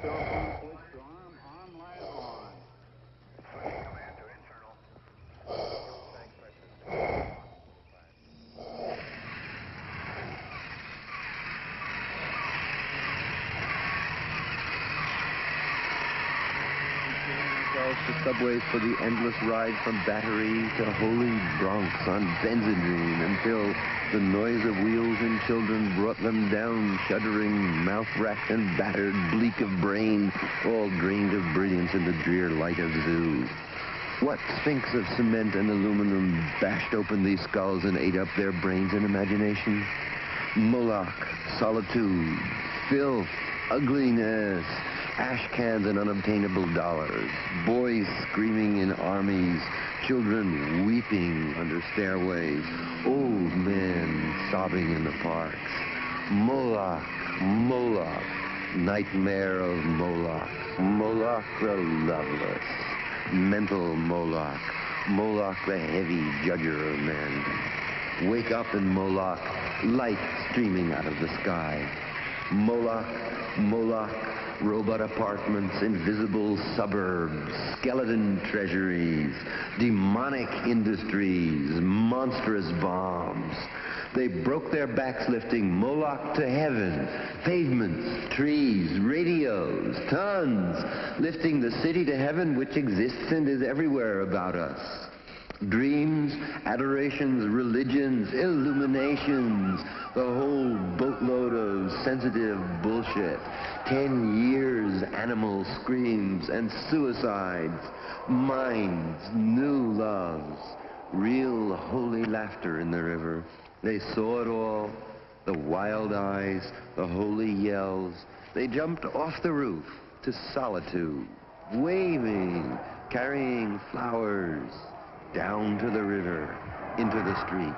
telephone switch to arm light on. Command to internal. The subways for the endless ride from Battery to Holy Bronx on Benzedrine until the noise of wheels and children brought them down, shuddering, mouth-racked and battered, bleak of brain, all drained of brilliance in the drear light of zoo. What sphinx of cement and aluminum bashed open these skulls and ate up their brains and imagination? Moloch, solitude, filth, ugliness, ash cans and unobtainable dollars, boys screaming in armies, children weeping under stairways, old men sobbing in the parks. Moloch, Moloch, nightmare of Moloch, Moloch the loveless, mental Moloch, Moloch the heavy judger of men. Wake up in Moloch, light streaming out of the sky. Moloch, Moloch, robot apartments, invisible suburbs, skeleton treasuries, demonic industries, monstrous bombs. They broke their backs lifting Moloch to heaven, pavements, trees, radios, tons, lifting the city to heaven which exists and is everywhere about us. Dreams, adorations, religions, illuminations, the whole boatload of sensitive bullshit. 10 years, animal screams and suicides, minds, new loves, real holy laughter in the river. They saw it all, the wild eyes, the holy yells. They jumped off the roof to solitude, waving, carrying flowers, down to the river, into the street.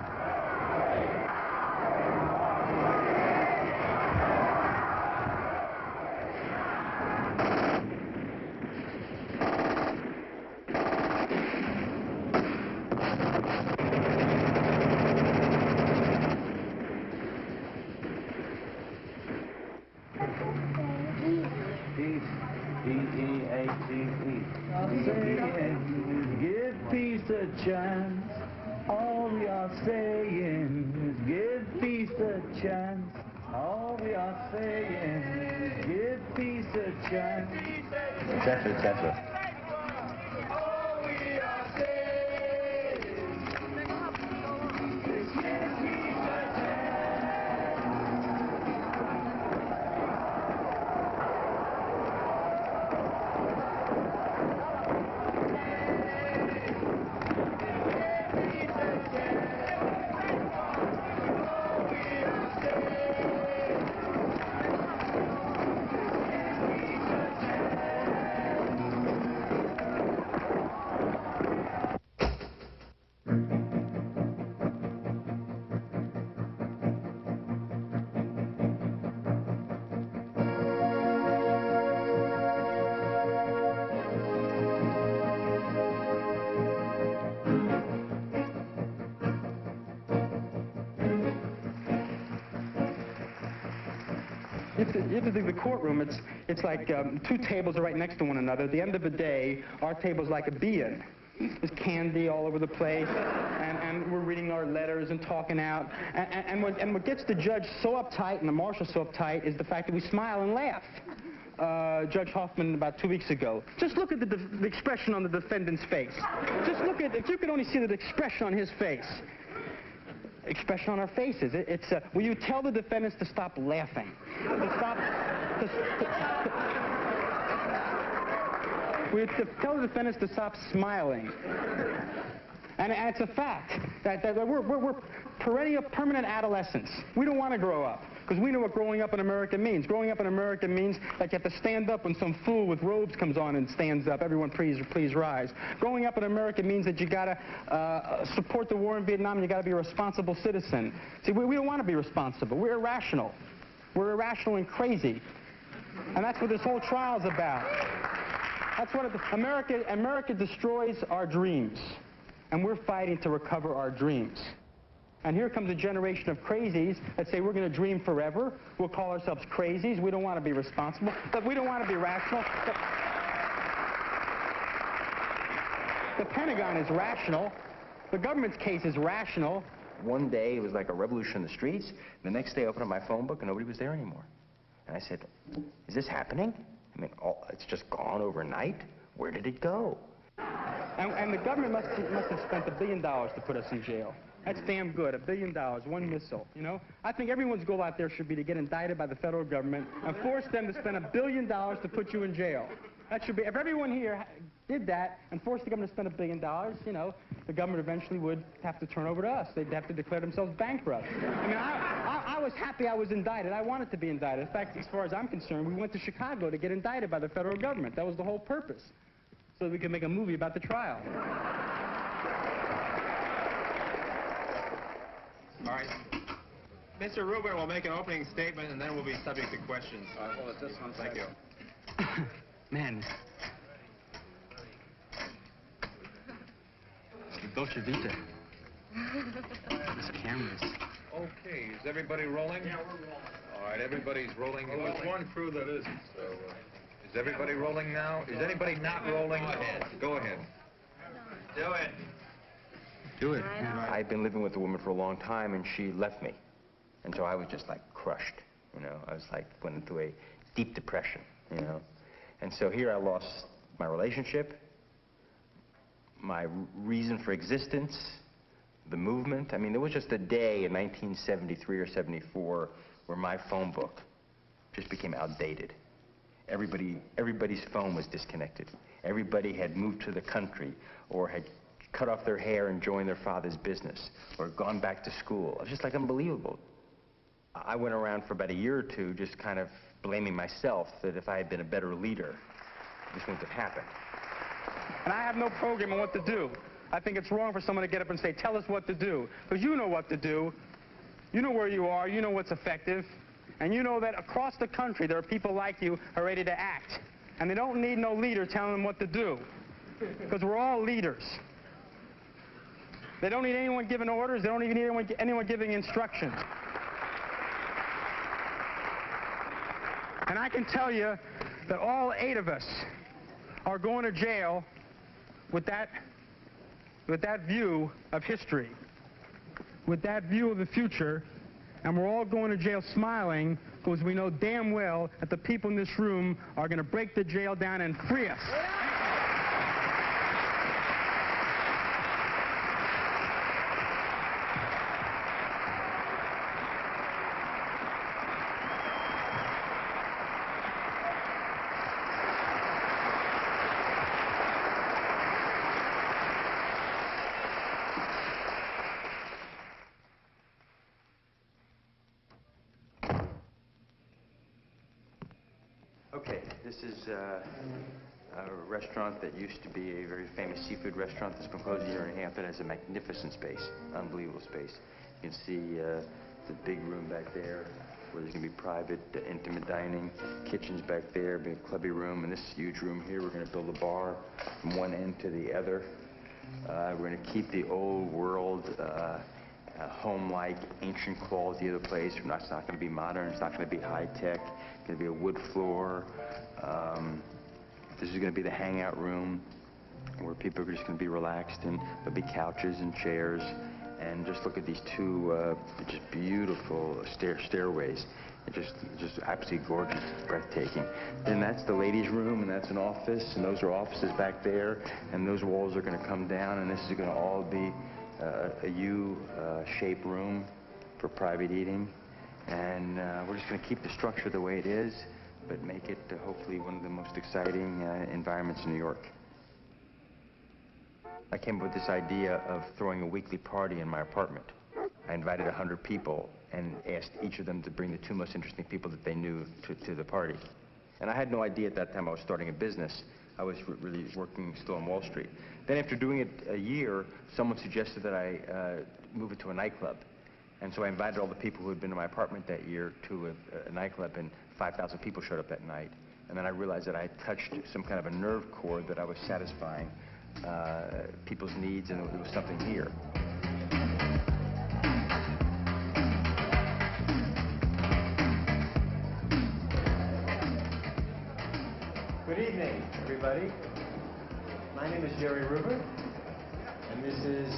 Give peace a chance. All we are saying is give peace a chance. All we are saying is give peace a chance. Etc., etc. All we are saying is give peace a You have to think the courtroom, it's like two tables are right next to one another. At the end of the day, our table's like a being. There's candy all over the place, and we're reading our letters and talking out. And what gets the judge so uptight and the marshal so uptight is the fact that we smile and laugh. Judge Hoffman about 2 weeks ago. Just look at the expression on the defendant's face. Just look at, if you could only see the expression on his face. Expression on our faces. Will you tell the defendants to stop laughing? Will you tell the defendants to stop smiling? And it's a fact that we're perennial, permanent adolescents. We don't want to grow up, because we know what growing up in America means. Growing up in America means that you have to stand up when some fool with robes comes on and stands up. Everyone, please rise. Growing up in America means that you got to support the war in Vietnam, and you got to be a responsible citizen. See, we don't want to be responsible. We're irrational. We're irrational and crazy. And that's what this whole trial's about. That's what America destroys our dreams. And we're fighting to recover our dreams. And here comes a generation of crazies that say we're going to dream forever. We'll call ourselves crazies. We don't want to be responsible. But we don't want to be rational. The Pentagon is rational. The government's case is rational. One day, it was like a revolution in the streets. The next day, I opened up my phone book, and nobody was there anymore. And I said, is this happening? I mean, it's just gone overnight? Where did it go? And the government must have spent $1 billion to put us in jail. That's damn good, $1 billion, one missile, you know? I think everyone's goal out there should be to get indicted by the federal government and force them to spend $1 billion to put you in jail. That should be, if everyone here did that and forced the government to spend $1 billion, you know, the government eventually would have to turn over to us. They'd have to declare themselves bankrupt. I mean, I was happy I was indicted. I wanted to be indicted. In fact, as far as I'm concerned, we went to Chicago to get indicted by the federal government. That was the whole purpose, so that we could make a movie about the trial. All right. Mr. Rubin will make an opening statement, and then we'll be subject to questions. Hold it this one. Thank you. Man. Dolce Vita. This camera's... Okay, is everybody rolling? Yeah, we're rolling. All right, everybody's rolling. There's one crew that isn't, so... is everybody rolling now? Is anybody not rolling? Go ahead. Go ahead. Do it. Do it. Yeah. I'd been living with a woman for a long time, and she left me. And so I was just, like, crushed, you know? I was, like, went into a deep depression, you know? And so here I lost my relationship, my reason for existence, the movement. I mean, there was just a day in 1973 or 74 where my phone book just became outdated. Everybody's phone was disconnected. Everybody had moved to the country or had cut off their hair and joined their father's business or gone back to school. It was just like unbelievable. I went around for about a year or two just kind of blaming myself that if I had been a better leader, this wouldn't have happened. And I have no program on what to do. I think it's wrong for someone to get up and say, tell us what to do. Because you know what to do. You know where you are. You know what's effective. And you know that across the country there are people like you who are ready to act. And they don't need no leader telling them what to do. Because we're all leaders. They don't need anyone giving orders. They don't even need anyone giving instructions. And I can tell you that all 8 of us are going to jail with that view of history, with that view of the future, and we're all going to jail smiling because we know damn well that the people in this room are going to break the jail down and free us. Okay, this is a restaurant that used to be a very famous seafood restaurant that's been closed here in Hampton. It has a magnificent space, unbelievable space. You can see the big room back there where there's going to be private, intimate dining. Kitchen's back there, big clubby room, and this huge room here. We're going to build a bar from one end to the other. We're going to keep the old world, home-like, ancient quality of the place. It's not going to be modern. It's not going to be high-tech. It's going to be a wood floor. This is going to be the hangout room where people are just going to be relaxed, and there'll be couches and chairs. And just look at these two just beautiful stairways. Just absolutely gorgeous, breathtaking. Then that's the ladies' room, and that's an office, and those are offices back there. And those walls are going to come down, and this is going to all be a U-shaped room for private eating. And we're just going to keep the structure the way it is, but make it hopefully one of the most exciting environments in New York. I came up with this idea of throwing a weekly party in my apartment. I invited 100 people and asked each of them to bring the 2 most interesting people that they knew to the party. And I had no idea at that time I was starting a business. I was really working still on Wall Street. Then after doing it a year, someone suggested that I move it to a nightclub. And so I invited all the people who had been to my apartment that year to a nightclub, and 5,000 people showed up that night. And then I realized that I had touched some kind of a nerve chord that I was satisfying people's needs, and there was something here. everybody. My name is Jerry Rubin, and this is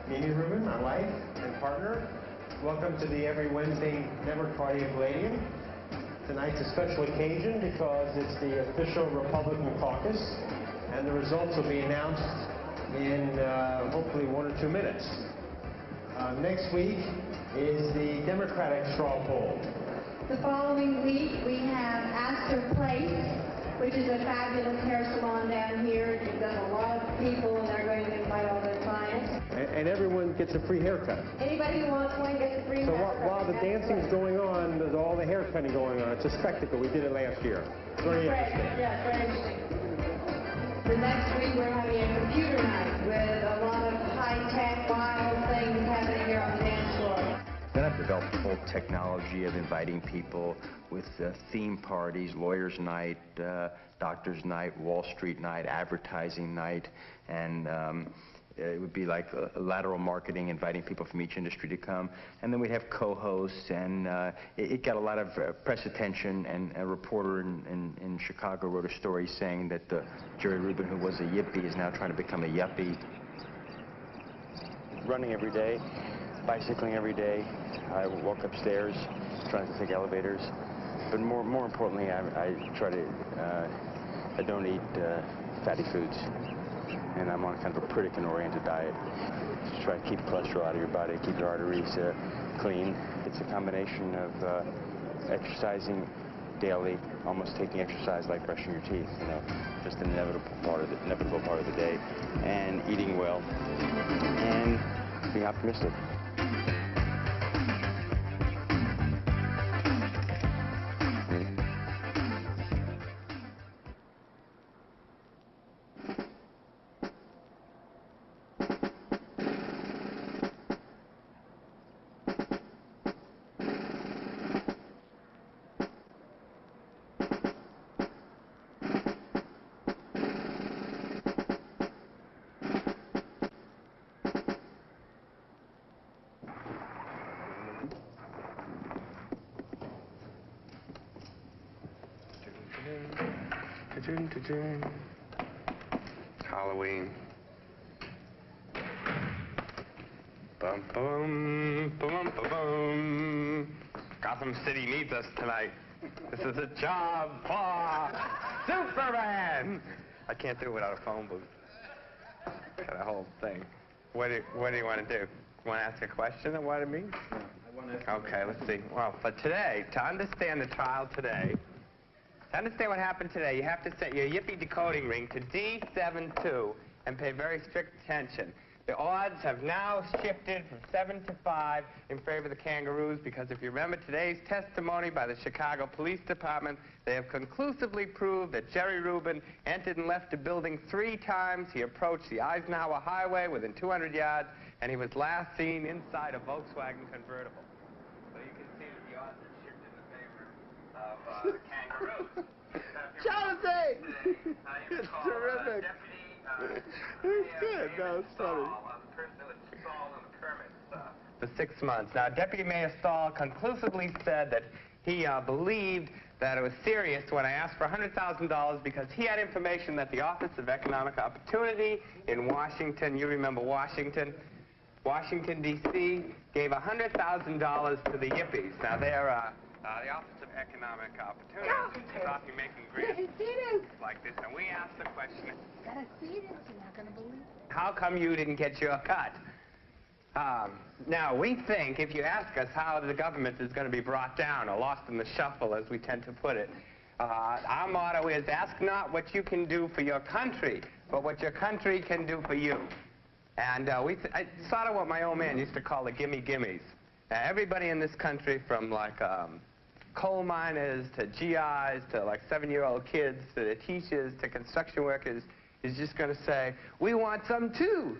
Mimi Rubin, my wife and partner. Welcome to the every Wednesday Network Party of Palladium. Tonight's a special occasion because it's the official Republican caucus, and the results will be announced in hopefully 1 or 2 minutes. Next week is the Democratic straw poll. The following week, we have Astor Place, which is a fabulous hair salon down here. It does a lot of people, and they're going to invite all their clients. And everyone gets a free haircut. Anybody who wants one gets a free haircut. So while the dancing's going on, there's all the hair cutting going on. It's a spectacle. We did it last year. Very interesting. Yeah, very interesting. The next week, we're having a computer night with a lot of high-tech, wild things happening here on the dance floor. Then I've developed a whole technology of inviting people with theme parties, lawyers' night, doctors' night, Wall Street night, advertising night, and it would be like lateral marketing, inviting people from each industry to come. And then we'd have co-hosts, and it got a lot of press attention, and a reporter in Chicago wrote a story saying that Jerry Rubin, who was a yippie, is now trying to become a yuppie. Running every day, bicycling every day. I walk upstairs, trying to take elevators. But more importantly, I try to, I don't eat fatty foods. And I'm on kind of a Pritikin-oriented diet. Just try to keep cholesterol out of your body, keep your arteries clean. It's a combination of exercising daily, almost taking exercise like brushing your teeth, you know, just an inevitable part of the day, and eating well, and being optimistic. It's Halloween. Bum bum bum bum bum. Gotham City needs us tonight. This is a job for Superman. I can't do it without a phone booth. Got a whole thing. What do you want to do? You want to ask a question of what it means? Okay, let's see. Well, for today, to understand the trial today, to understand what happened today, you have to set your Yippie decoding ring to D72 and pay very strict attention. The odds have now shifted from 7 to 5 in favor of the Kangaroos because if you remember today's testimony by the Chicago Police Department, they have conclusively proved that Jerry Rubin entered and left the building 3 times. He approached the Eisenhower Highway within 200 yards, and he was last seen inside a Volkswagen convertible. So you can see that the odds have shifted in favor of the Kangaroos. Jonathan! It's terrific. It's good. No, it's funny. For 6 months. Now, Deputy Mayor Stahl conclusively said that he believed that it was serious when I asked for $100,000 because he had information that the Office of Economic Opportunity in Washington, you remember Washington, D.C., gave $100,000 to the Yippies. Now, they're the Office of Economic Opportunity should not be making grants like this. And we asked the question, you're not going to believe it. How come you didn't get your cut? Now, we think, if you ask us how the government is going to be brought down or lost in the shuffle, as we tend to put it, our motto is, ask not what you can do for your country, but what your country can do for you. And it's sort of what my old man used to call the gimme-gimmes. Everybody in this country, from like coal miners to GIs to like 7-year-old kids to the teachers to construction workers, is just going to say, we want some too.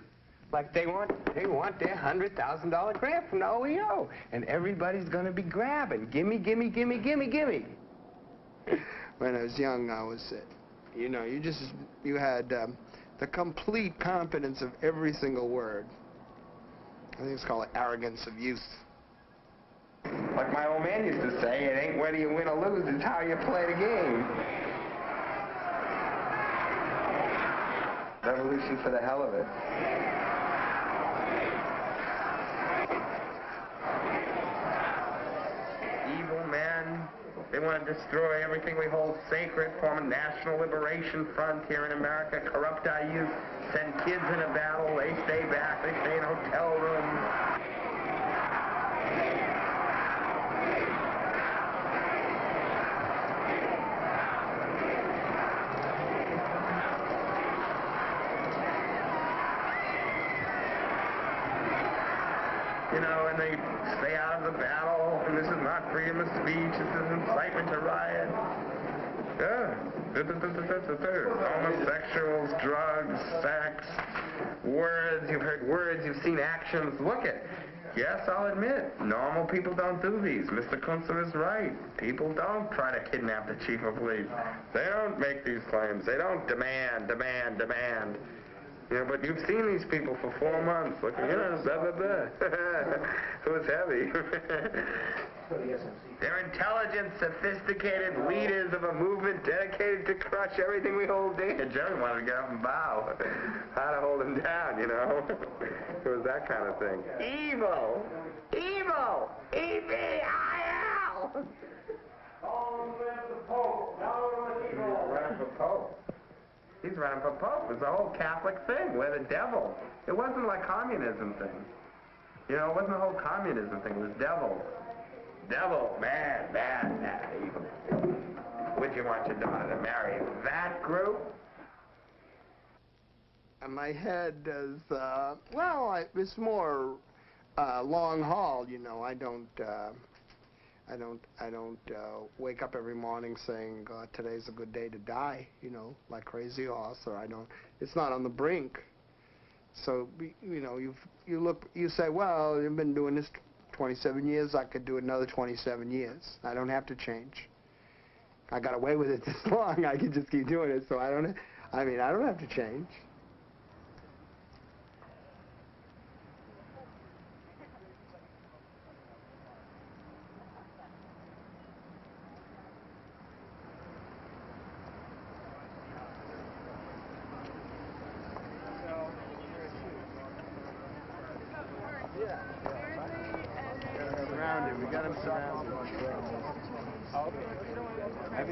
Like they want their $100,000 grant from the OEO. And everybody's going to be grabbing, gimme, gimme, gimme, gimme, gimme. When I was young, I was, you know, you had the complete confidence of every single word. I think it's called arrogance of youth. Like my old man used to say, it ain't whether you win or lose, it's how you play the game. Revolution for the hell of it. Evil men. They want to destroy everything we hold sacred, form a national liberation front here in America, corrupt our youth, send kids in a battle, they stay back, they stay in hotel rooms. You know, and they stay out of the battle, and this is not freedom of speech, this is incitement to riot. Homosexuals, drugs, sex, words, you've heard words, you've seen actions. Look at, yes, I'll admit, normal people don't do these. Mr. Kunstler is right. People don't try to kidnap the chief of police. They don't make these claims. They don't demand. You know, but you've seen these people for 4 months looking, you know, blah, blah, blah. It was heavy. They're intelligent, sophisticated leaders of a movement dedicated to crush everything we hold dear. Jerry wanted to get up and bow. How to hold him down, you know? It was that kind of thing. Evil! Evil! E-V-I-L! Long live the Pope! Now the evil! Running for Pope. He's running for Pope. It's a whole Catholic thing. We're the devil. It wasn't like communism thing. You know, it wasn't a whole communism thing. It was devil. Devil, man, evil. Would you want your daughter to marry that group? And my head is, it's more long haul, you know. I don't wake up every morning saying, today's a good day to die, you know, like Crazy Horse, or it's not on the brink. So, you know, you say, well, you've been doing this 27 years, I could do another 27 years. I don't have to change. I got away with it this long, I can just keep doing it, so I don't have to change.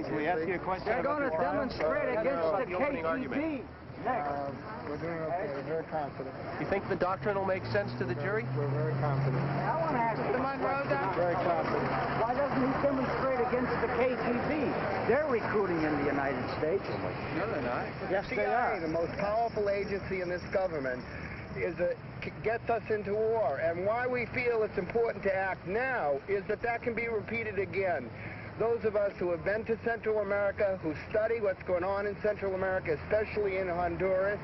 Can we ask you a question? They're going to demonstrate against the KGB next. We're doing okay. We're very confident. You think the doctrine will make sense to the jury? We're very confident. I want to ask the Monroe doctrine. Very confident. Why doesn't he demonstrate against the KGB? They're recruiting in the United States. No, they're not. Yes, they are. The most powerful agency in this government gets us into war. And why we feel it's important to act now is that can be repeated again. Those of us who have been to Central America, who study what's going on in Central America, especially in Honduras,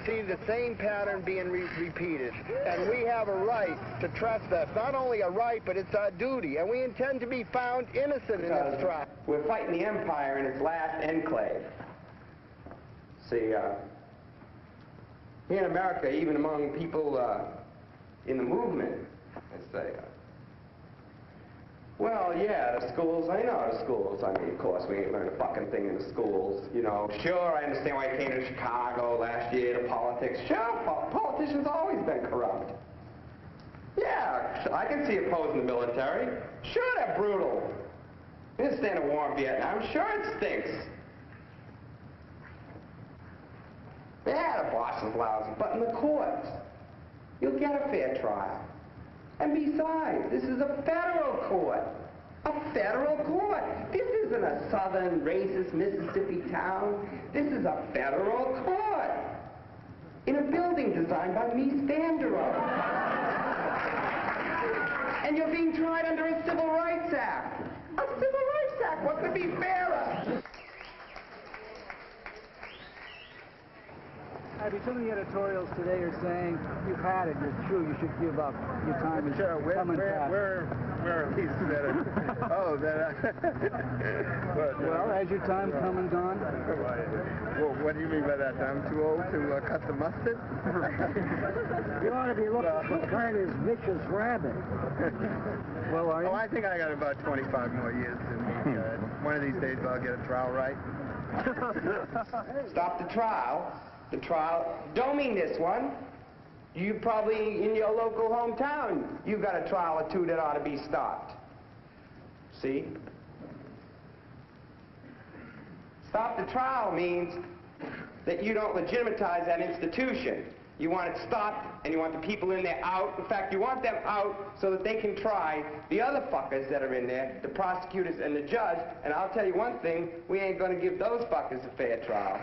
see the same pattern being repeated. And we have a right to trespass. Not only a right, but it's our duty. And we intend to be found innocent in this trial. We're fighting the empire in its last enclave. See, here in America, even among people in the movement, they say, well, yeah, the schools, I know the schools. I mean, of course, we ain't learned a fucking thing in the schools. You know, sure, I understand why you came to Chicago last year to politics. Sure, politicians always been corrupt. Yeah, I can see opposing the military. Sure, they're brutal. They didn't stand a war in Vietnam. Sure, it stinks. Yeah, the boss is lousy, but in the courts, you'll get a fair trial. And besides, this is a federal court. A federal court. This isn't a southern racist Mississippi town. This is a federal court. In a building designed by Mies van der Rohe. And you're being tried under a Civil Rights Act. A Civil Rights Act. What could be fairer? Abbie, some of the editorials today are saying you've had it, it's true, you should give up. Your time is coming fast. Where are these better? Oh, well, has your time come and gone? Well, what do you mean by that? I'm too old to cut the mustard? You ought to be looking for kind of vicious rabbit. Well, are you? Oh, I think I got about 25 more years in me. One of these days I'll get a trial right. Stop the trial. the trial. Don't mean this one. You probably, in your local hometown, you've got a trial or two that ought to be stopped. See? Stop the trial means that you don't legitimatize that institution. You want it stopped, and you want the people in there out. In fact, you want them out so that they can try the other fuckers that are in there, the prosecutors and the judge. And I'll tell you one thing, we ain't going to give those fuckers a fair trial.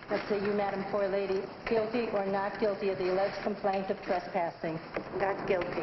Let's say you, Madam Poor Lady, guilty or not guilty of the alleged complaint of trespassing? Not guilty.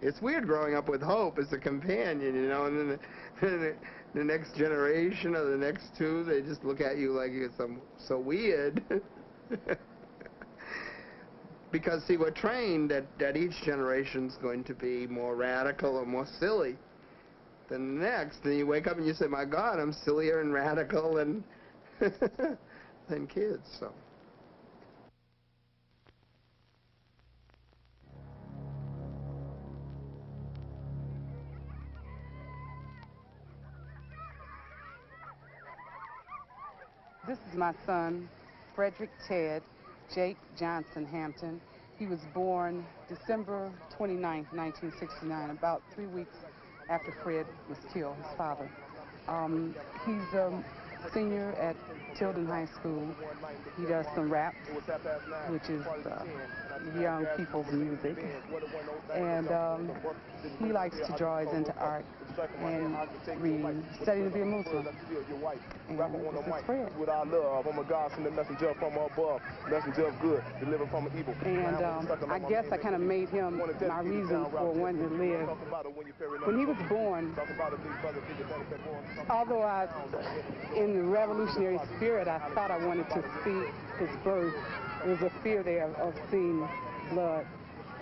It's weird growing up with Hope as a companion, you know, and then the next generation or the next two, they just look at you like you're so weird. Because, see, we're trained that each generation's going to be more radical or more silly than the next. And you wake up and you say, my God, I'm sillier and radical than kids, so. This is my son, Frederick Ted Jake Johnston Hampton. He was born December 29, 1969, about 3 weeks after Fred was killed, his father. He's a senior at Tilden High School. He does some rap, which is young people's music. And he likes to draw. He's into art and read, studying to be a Muslim. And this is Fred. With our love, I'm a God, send the messenger from above, messenger of good, delivered from evil. And I guess I kind of made him my reason for wanting to live. When he was born, although in the revolutionary spirit, I thought I wanted to see his birth. There was a fear there of seeing blood.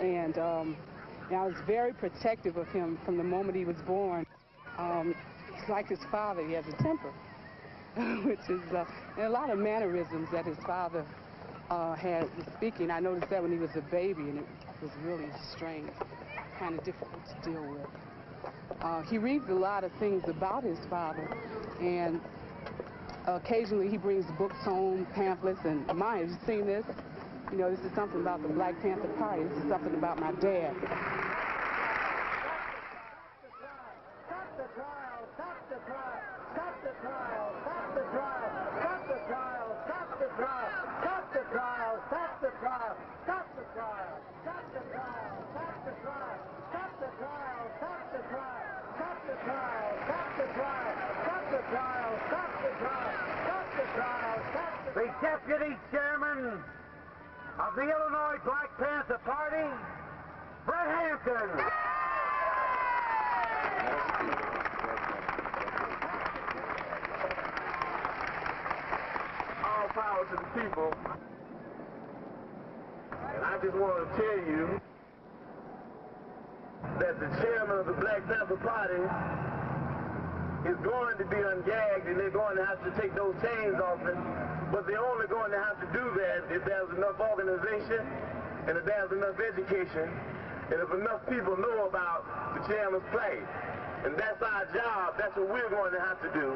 And I was very protective of him from the moment he was born. He's like his father. He has a temper, which is and a lot of mannerisms that his father had speaking. I noticed that when he was a baby, and it was really strange, kind of difficult to deal with. He reads a lot of things about his father, and occasionally he brings books home, pamphlets, and mine. Have you seen this? You know, this is something about the Black Panther Party. This is something about my dad. The Deputy Chairman of the Illinois Black Panther Party, Fred Hampton. All power to the people. And I just want to tell you that the chairman of the Black Panther Party is going to be ungagged, and they're going to have to take those chains off him. But they're only going to have to do that if there's enough organization and if there's enough education and if enough people know about the chairman's plight. And that's our job. That's what we're going to have to do.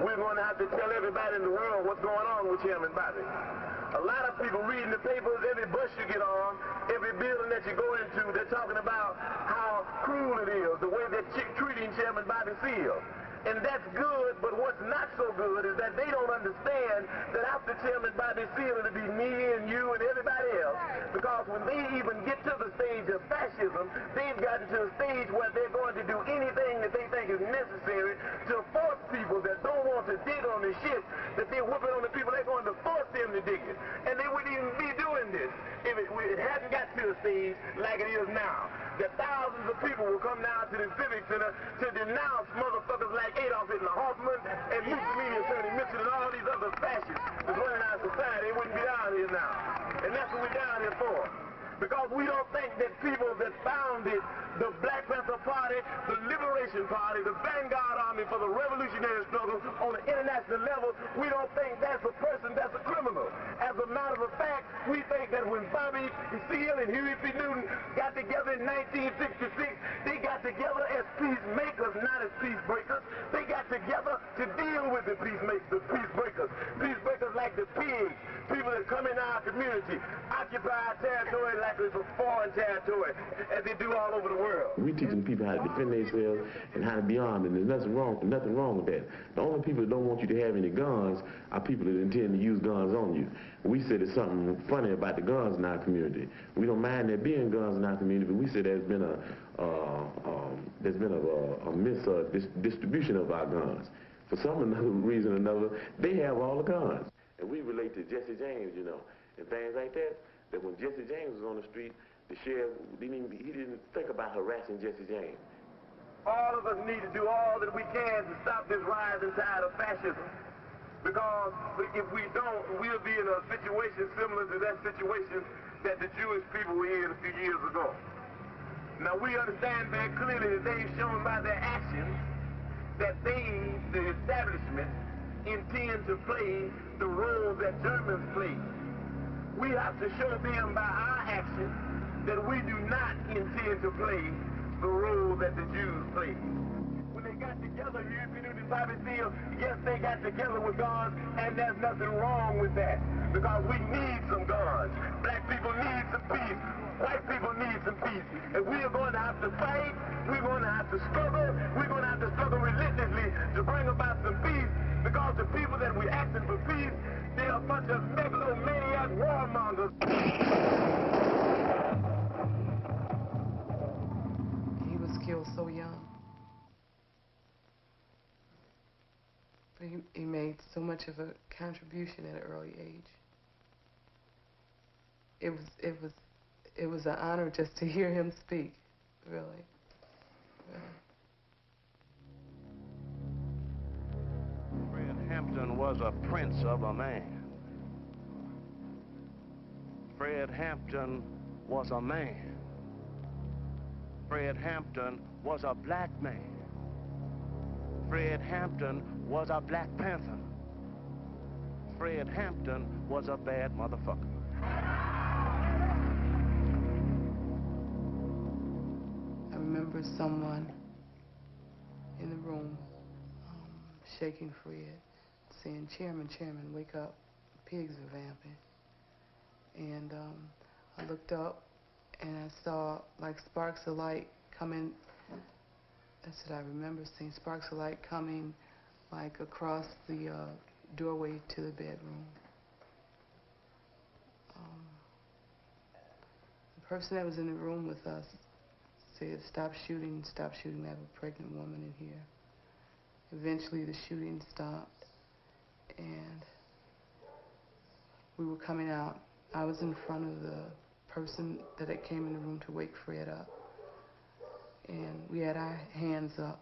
We're going to have to tell everybody in the world what's going on with Chairman Bobby. A lot of people reading the papers, every bus you get on, every building that you go into, they're talking about how cruel it is, the way they're treating Chairman Bobby Seale. And that's good But what's not so good is that they don't understand that after Chairman Bobby Seale, it'll be me and you and everybody else. Because when they even get to the stage of fascism, they've gotten to a stage where they're going to do anything that they think is necessary to force people that don't want to dig on the shit that they're whooping on the people. They're going to force them to dig it. And they wouldn't even be doing this if it hadn't got to a stage like it is now. That thousands of people will come down to the Civic Center to denounce motherfuckers like Adolf Hitler, Hoffman, and Mussolini, and Sonny Mitchell, and all these other fascists that's running our society. They wouldn't be down here now. And that's what we're down here for. Because we don't think that people that founded the Black Panther Party, the Liberation Party, the Vanguard Army for the revolutionary struggle on the international level, we don't think that's a person that's a criminal. As a matter of fact, we think that when Bobby Seale and Huey P. Newton got together in 1966, they got together as peacemakers, not as peace breakers. They got together to deal with the peace breakers. Peacemakers like the pigs, people that come in our community, occupy our territory like it's a foreign territory, as they do all over the world. We teaching people how to defend themselves and how to be armed, and there's nothing wrong with that. The only people that don't want you to have any guns are people that intend to use guns on you. We said there's something funny about the guns in our community. We don't mind there being guns in our community, but we said there's been a misdistribution of our guns. For some reason or another, they have all the guns. And we relate to Jesse James, you know, and things like that. That when Jesse James was on the street, the sheriff, he didn't think about harassing Jesse James. All of us need to do all that we can to stop this rising tide of fascism. Because if we don't, we'll be in a situation similar to that situation that the Jewish people were in a few years ago. Now we understand very clearly that they've shown by their actions that they, the establishment, intend to play the role that Germans played. We have to show them by our actions that we do not intend to play the role that the Jews played. When they got together, Huey P. Newton and Bobby Seale, yes, they got together with guns, and there's nothing wrong with that, because we need some guns. Black people need some peace. White people need some peace. And we are going to have to fight. We're going to have to struggle. We're going to have to struggle relentlessly to bring about some peace, because the people that we're asking for peace, they're a bunch of megalomaniac warmongers. He was killed so young. But he made so much of a contribution at an early age. It was an honor just to hear him speak, really. Fred Hampton was a prince of a man. Fred Hampton was a man. Fred Hampton was a black man. Fred Hampton was a Black Panther. Fred Hampton was a bad motherfucker. I remember someone in the room shaking Fred, saying, Chairman, wake up. Pigs are vamping. And I looked up and I saw like sparks of light coming. That's what I remember seeing, sparks of light coming like across the doorway to the bedroom. The person that was in the room with us said, stop shooting, I have a pregnant woman in here. Eventually the shooting stopped and we were coming out. I was in front of the person that came in the room to wake Fred up. And we had our hands up.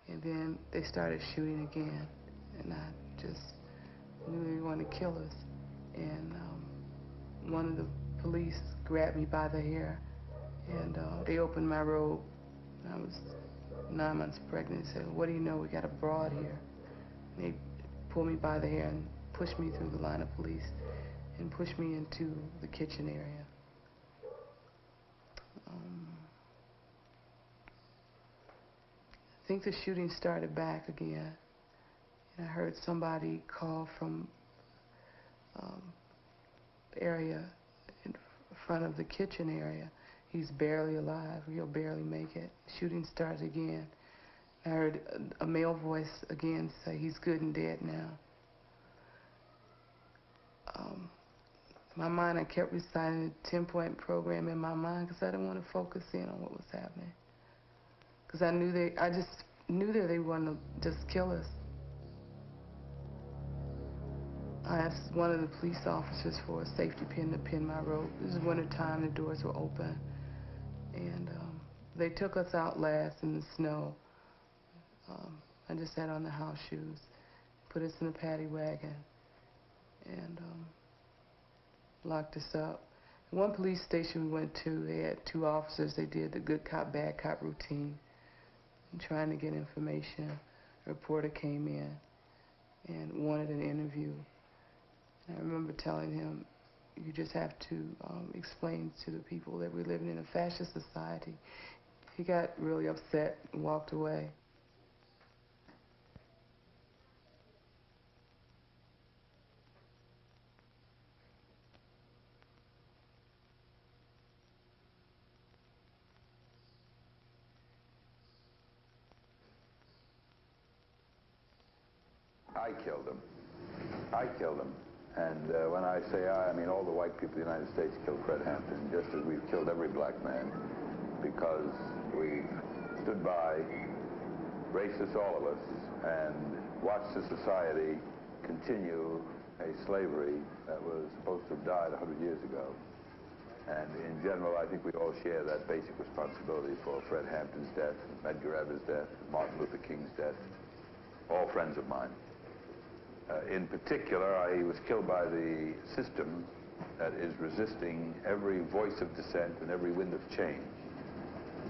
And then they started shooting again. And I just knew they wanted to kill us. And one of the police grabbed me by the hair. And they opened my robe. I was 9 months pregnant. They said, what do you know? We got a broad here. And they pulled me by the hair and pushed me through the line of police and pushed me into the kitchen area. I think the shooting started back again. And I heard somebody call from the area in front of the kitchen area. He's barely alive. He'll barely make it. Shooting starts again. I heard a male voice again say, "He's good and dead now." In my mind, I kept reciting the 10-point program in my mind because I didn't want to focus in on what was happening. Because I just knew that they wanted to just kill us. I asked one of the police officers for a safety pin to pin my rope. This is winter time, the doors were open. And they took us out last in the snow. I just had on the house shoes, put us in a paddy wagon, and locked us up. One police station we went to, they had 2 officers. They did the good cop, bad cop routine, and trying to get information. A reporter came in and wanted an interview. And I remember telling him, "You just have to explain to the people that we're living in a fascist society." He got really upset and walked away. I killed him. I killed him. And when I say I mean all the white people in the United States killed Fred Hampton, just as we've killed every black man, because we stood by, racist all of us, and watched the society continue a slavery that was supposed to have died 100 years ago. And in general, I think we all share that basic responsibility for Fred Hampton's death, Medgar Evers' death, Martin Luther King's death, all friends of mine. In particular, he was killed by the system that is resisting every voice of dissent and every wind of change.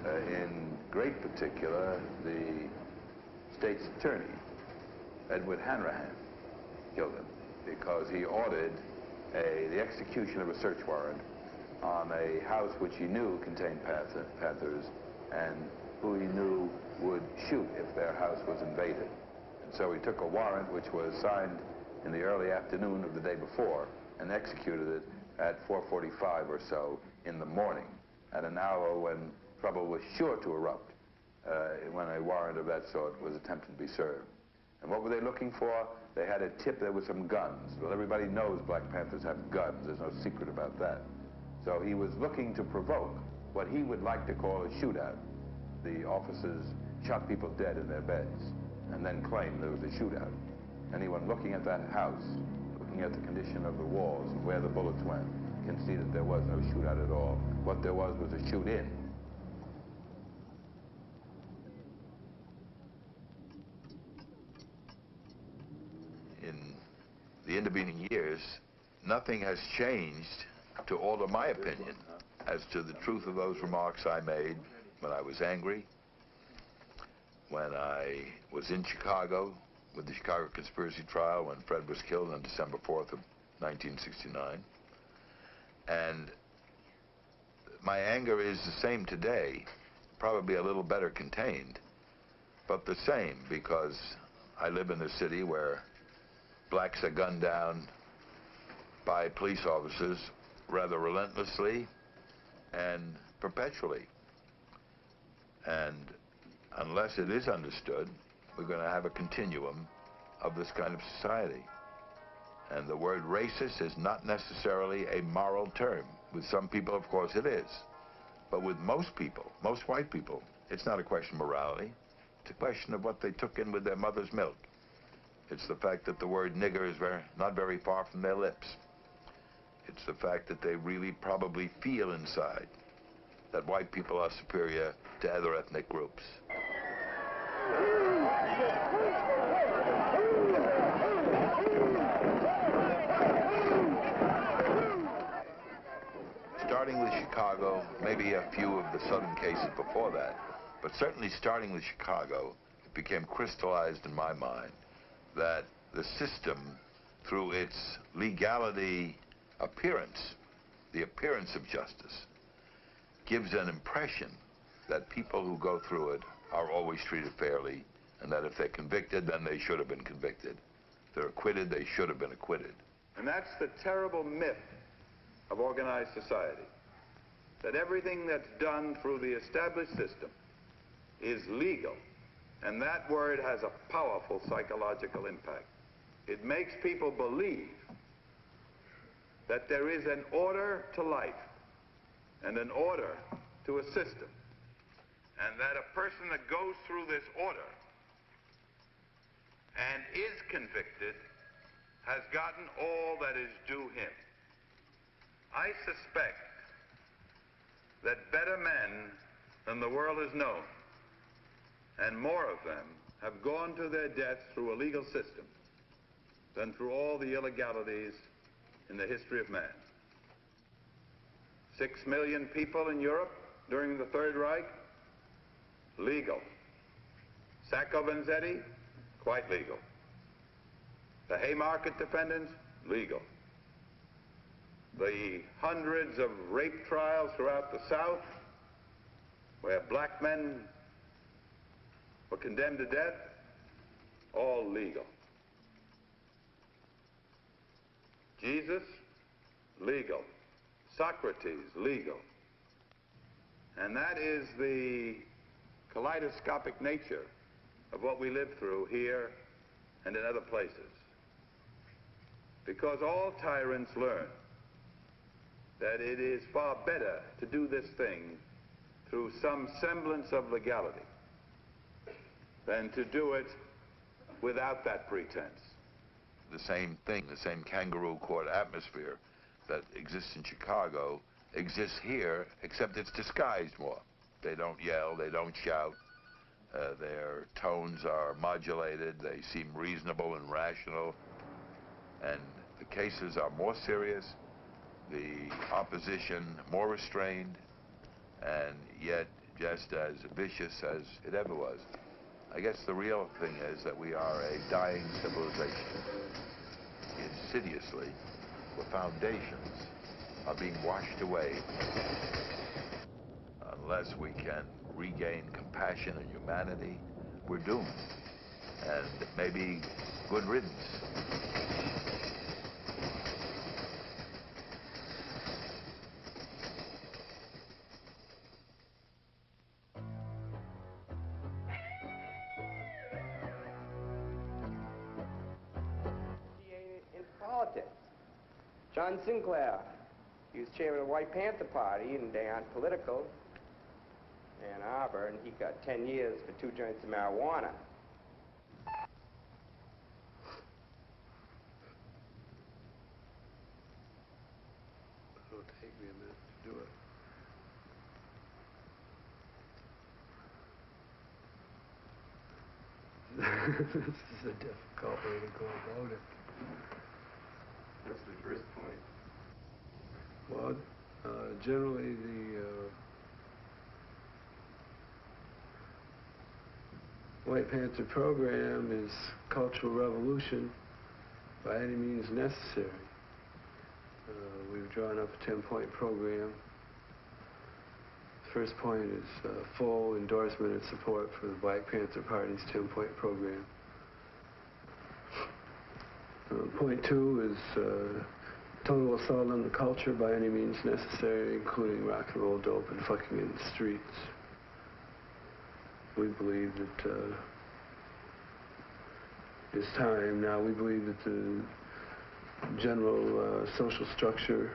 In great particular, the state's attorney, Edward Hanrahan, killed him because he ordered the execution of a search warrant on a house which he knew contained Panthers and who he knew would shoot if their house was invaded. So he took a warrant which was signed in the early afternoon of the day before and executed it at 4:45 or so in the morning, at an hour when trouble was sure to erupt, when a warrant of that sort was attempted to be served. And what were they looking for? They had a tip there were some guns. Well, everybody knows Black Panthers have guns. There's no secret about that. So he was looking to provoke what he would like to call a shootout. The officers shot people dead in their beds and then claimed there was a shootout. Anyone looking at that house, looking at the condition of the walls and where the bullets went, can see that there was no shootout at all. What there was a shoot-in. In the intervening years, nothing has changed to alter my opinion as to the truth of those remarks I made when I was angry, when I was in Chicago with the Chicago conspiracy trial when Fred was killed on December 4th of 1969. And my anger is the same today, probably a little better contained, but the same, because I live in a city where blacks are gunned down by police officers rather relentlessly and perpetually. And unless it is understood, we're going to have a continuum of this kind of society. And the word racist is not necessarily a moral term. With some people, of course, it is. But with most people, most white people, it's not a question of morality. It's a question of what they took in with their mother's milk. It's the fact that the word nigger is not very far from their lips. It's the fact that they really probably feel inside that white people are superior to other ethnic groups. Starting with Chicago, maybe a few of the southern cases before that, but certainly starting with Chicago, it became crystallized in my mind that the system, through its legality appearance, the appearance of justice, gives an impression that people who go through it are always treated fairly, and that if they're convicted, then they should have been convicted. If they're acquitted, they should have been acquitted. And that's the terrible myth of organized society, that everything that's done through the established system is legal And that word has a powerful psychological impact. It makes people believe that there is an order to life and an order to a system, and that a person that goes through this order and is convicted has gotten all that is due him. I suspect that better men than the world has known, and more of them, have gone to their deaths through a legal system than through all the illegalities in the history of man. 6 million people in Europe during the Third Reich, legal. Sacco Vanzetti, quite legal. The Haymarket defendants, legal. The hundreds of rape trials throughout the South, where black men were condemned to death, all legal. Jesus, legal. Socrates, legal. And that is the kaleidoscopic nature of what we live through here and in other places. Because all tyrants learn that it is far better to do this thing through some semblance of legality than to do it without that pretense. The same thing, the same kangaroo court atmosphere that exists in Chicago exists here, except it's disguised more. They don't yell, they don't shout, their tones are modulated, they seem reasonable and rational, and the cases are more serious, the opposition more restrained, and yet just as vicious as it ever was. I guess the real thing is that we are a dying civilization. Insidiously, the foundations are being washed away. Unless we can regain compassion and humanity, we're doomed. And maybe good riddance. John Sinclair, he was chairman of the White Panther Party and on political in Ann Arbor, and he got 10 years for 2 joints of marijuana. It'll take me a minute to do it. This is a difficult way to go about it. What's the first point? Well, generally the White Panther program is cultural revolution by any means necessary. We've drawn up a 10-point program. First point is full endorsement and support for the Black Panther Party's 10-point program. Point 2 is total assault on the culture by any means necessary, including rock and roll, dope, and fucking in the streets. We believe that it's time now. We believe that the general social structure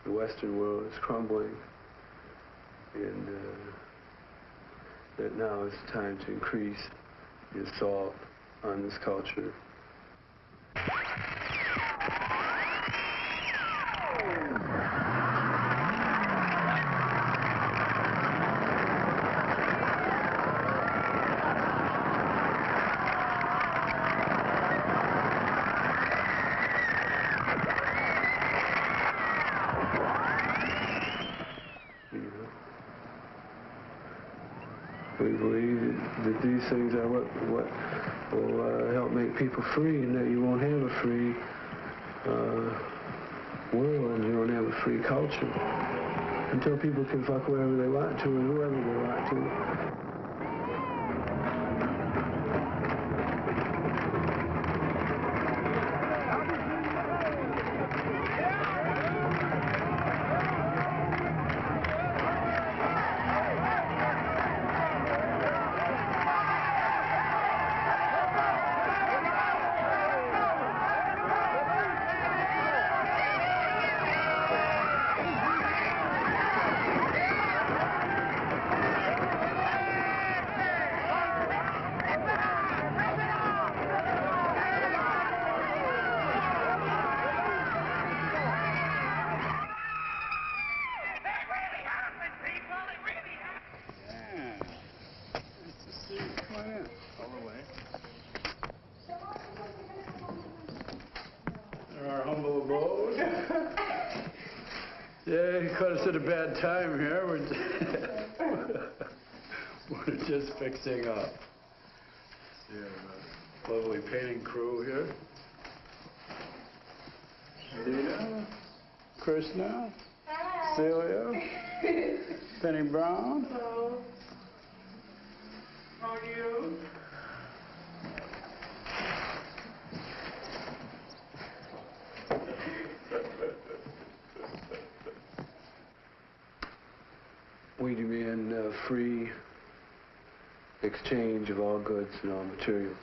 of the Western world is crumbling, and that now is time to increase the assault on this culture. We believe that these things are what will help make people free, and that you won't have a free world, you won't have a free culture until people can fuck wherever they want to and whoever they want to. Yeah, you caught us at a bad time here. We're just fixing up. Yeah, lovely painting crew here. Dina, Krishna, Celia, Penny Brown. Hello. How are you? We demand free exchange of all goods and all materials.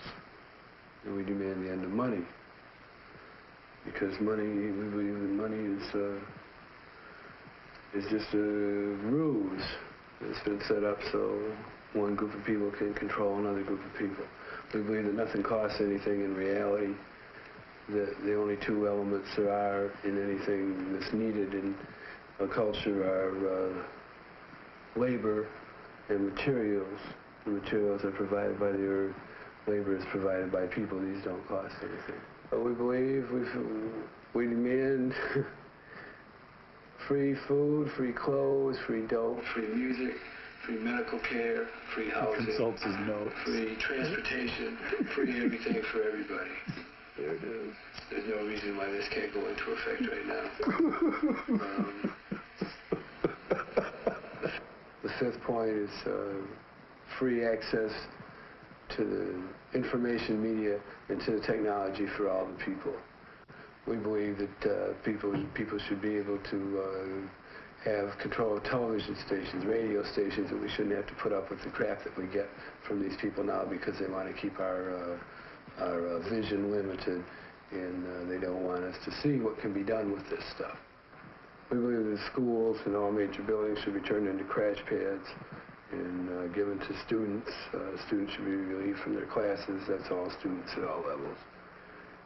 And we demand the end of money. Because money, we believe that money is just a ruse. It's been set up so one group of people can control another group of people. We believe that nothing costs anything in reality. That the only two elements there are in anything that's needed in a culture are labor and materials. The materials are provided by the earth. Labor is provided by people. These don't cost anything. But we believe we demand free food, free clothes, free dope, free music, free medical care, free housing, Consults his notes. free transportation, free everything for everybody. There it is. There's no reason why this can't go into effect right now. The fifth point is free access to the information media and to the technology for all the people. We believe that people should be able to have control of television stations, radio stations, that we shouldn't have to put up with the crap that we get from these people now because they want to keep our vision limited and they don't want us to see what can be done with this stuff. We believe that schools and all major buildings should be turned into crash pads and given to students. Students should be relieved from their classes. That's all students at all levels.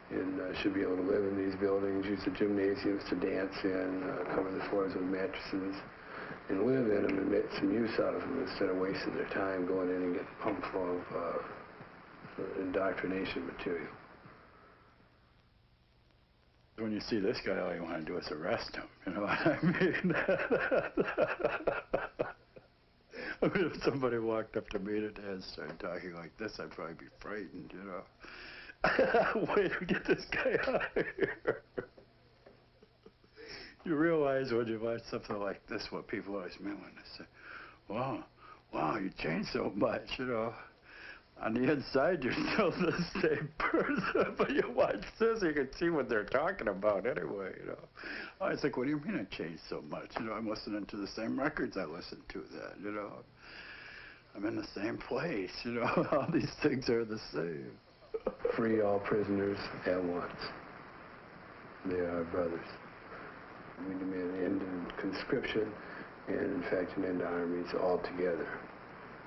And should be able to live in these buildings, use the gymnasiums to dance in, cover the floors with mattresses, and live in them and make some use out of them instead of wasting their time going in and getting pumped full of indoctrination material. When you see this guy, all you want to do is arrest him. You know what I mean? I mean, if somebody walked up to me today and started talking like this, I'd probably be frightened, you know. Way to get this guy out of here. You realize when you watch something like this, what people always mean when they say, wow, you changed so much, you know. On the inside, you're still the same person, but you watch this, you can see what they're talking about anyway, you know. I was like, what do you mean I changed so much? You know, I'm listening to the same records I listened to then, you know. I'm in the same place, you know. All these things are the same. Free all prisoners at once. They are our brothers. We demand an end to conscription and, in fact, an end to armies altogether.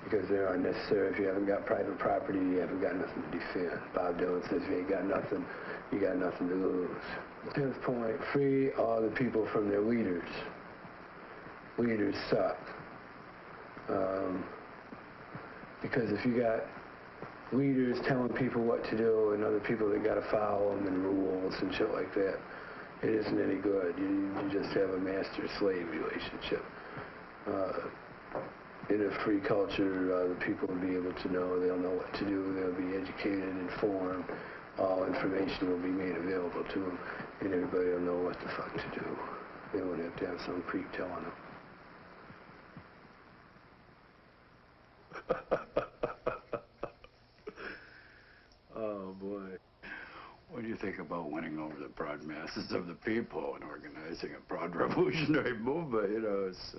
Because they are necessary. If you haven't got private property, you haven't got nothing to defend. Bob Dylan says if you ain't got nothing, you got nothing to lose. 10th point, free all the people from their leaders. Leaders suck. Because if you got leaders telling people what to do and other people that got to follow them and rules and shit like that, it isn't any good. You just have a master-slave relationship. In a free culture, the people will be able to know, they'll know what to do, they'll be educated, informed, all information will be made available to them, and everybody will know what the fuck to do. They won't have to have some creep telling them. Oh, boy. What do you think about winning over the broad masses of the people and organizing a broad revolutionary movement? You know, it's...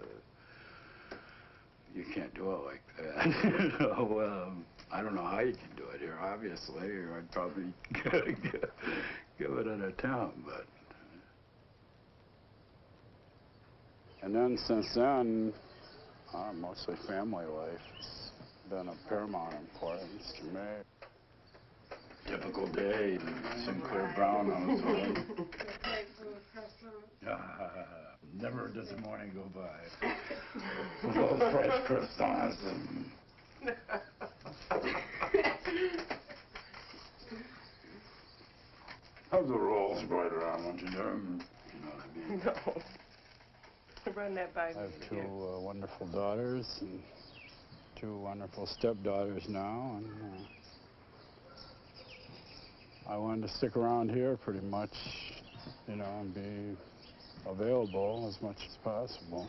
you can't do it like that. You know, I don't know how you can do it here, obviously, or I'd probably give it an attempt, but... And then, since then, mostly family life has been of paramount importance to me. Typical day, Sinclair Brown on his own. Never does a morning go by without fresh croissants and... How's the rolls right around, won't you do them? You know what I mean? No. Run that by me. I have two wonderful daughters and two wonderful stepdaughters now, and I wanted to stick around here pretty much, you know, and be available as much as possible.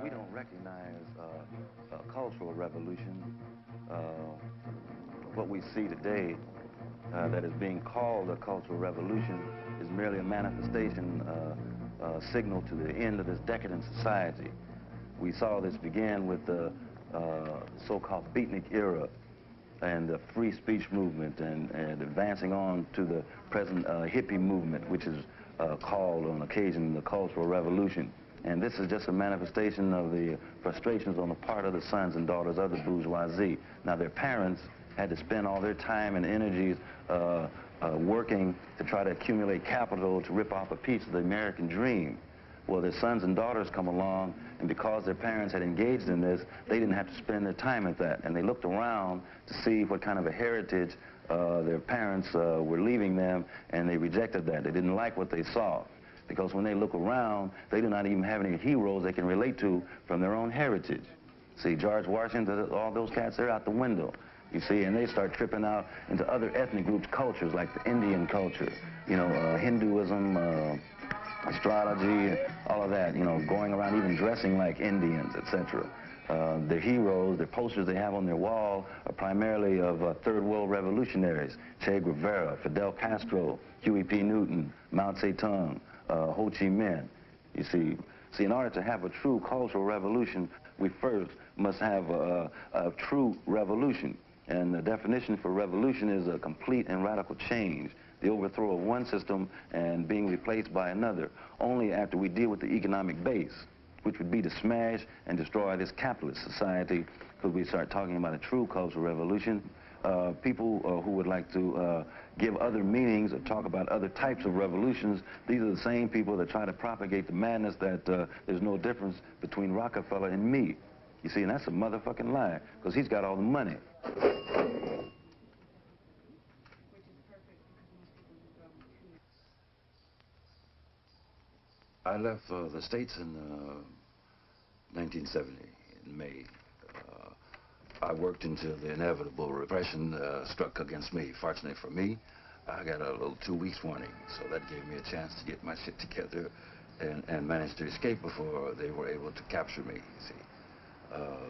We don't recognize a cultural revolution. What we see today that is being called a cultural revolution is merely a manifestation, signal to the end of this decadent society. We saw this begin with the so-called beatnik era and the free speech movement and advancing on to the present hippie movement, which is called on occasion the cultural revolution. And this is just a manifestation of the frustrations on the part of the sons and daughters of the bourgeoisie. Now, their parents had to spend all their time and energies working to try to accumulate capital to rip off a piece of the American dream. Well, their sons and daughters come along, and because their parents had engaged in this, they didn't have to spend their time at that. And they looked around to see what kind of a heritage their parents were leaving them, and they rejected that. They didn't like what they saw. Because when they look around, they do not even have any heroes they can relate to from their own heritage. See, George Washington, all those cats, they're out the window, you see, and they start tripping out into other ethnic groups' cultures, like the Indian culture, you know, Hinduism, astrology, all of that, you know, going around even dressing like Indians, etc. Their heroes, their posters they have on their wall are primarily of third world revolutionaries, Che Guevara, Fidel Castro, Huey P. Newton, Mao Zedong, Ho Chi Minh. You see, in order to have a true cultural revolution, we first must have a true revolution. And the definition for revolution is a complete and radical change, the overthrow of one system and being replaced by another. Only after we deal with the economic base, which would be to smash and destroy this capitalist society, could we start talking about a true cultural revolution. People who would like to give other meanings or talk about other types of revolutions, these are the same people that try to propagate the madness that there's no difference between Rockefeller and me. You see, and that's a motherfucking lie, because he's got all the money. I left the States in 1970, in May. I worked until the inevitable repression struck against me. Fortunately for me, I got a little 2 weeks warning, so that gave me a chance to get my shit together and manage to escape before they were able to capture me, you see.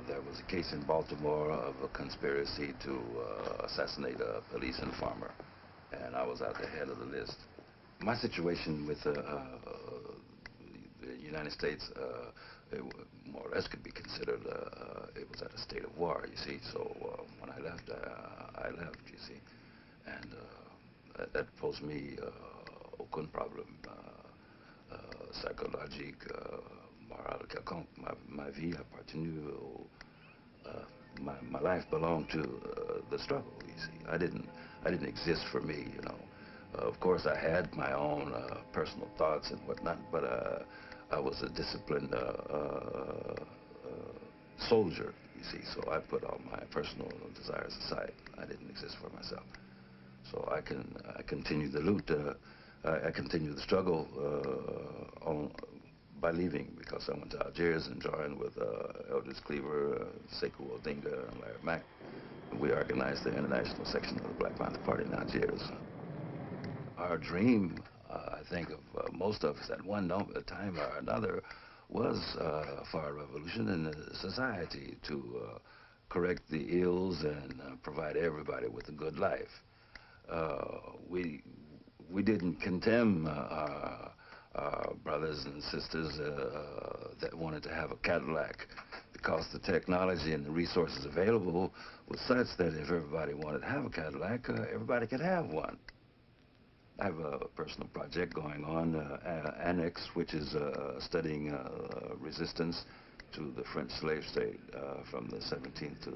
There was a case in Baltimore of a conspiracy to assassinate a police informer, and I was at the head of the list. My situation with the United States, it more or less could be considered, it was at a state of war, you see. So when I left, you see. And that posed me aucun problem psychologique, moral quelconque. Ma vie appartenue my life belonged to the struggle, you see. I didn't exist for me, you know. Of course, I had my own personal thoughts and whatnot, but I was a disciplined soldier, you see, so I put all my personal desires aside. I didn't exist for myself. So I continued the loot, I continued the struggle by leaving, because I went to Algiers and joined with Eldridge Cleaver, Sekou Odinga, and Larry Mack. We organized the international section of the Black Panther Party in Algiers. Our dream, I think of most of us at one time or another, was for a revolution in the society to correct the ills and provide everybody with a good life. We didn't condemn our brothers and sisters that wanted to have a Cadillac, because the technology and the resources available was such that if everybody wanted to have a Cadillac, everybody could have one. I have a personal project going on, Annex, which is studying resistance to the French slave state from the 17th to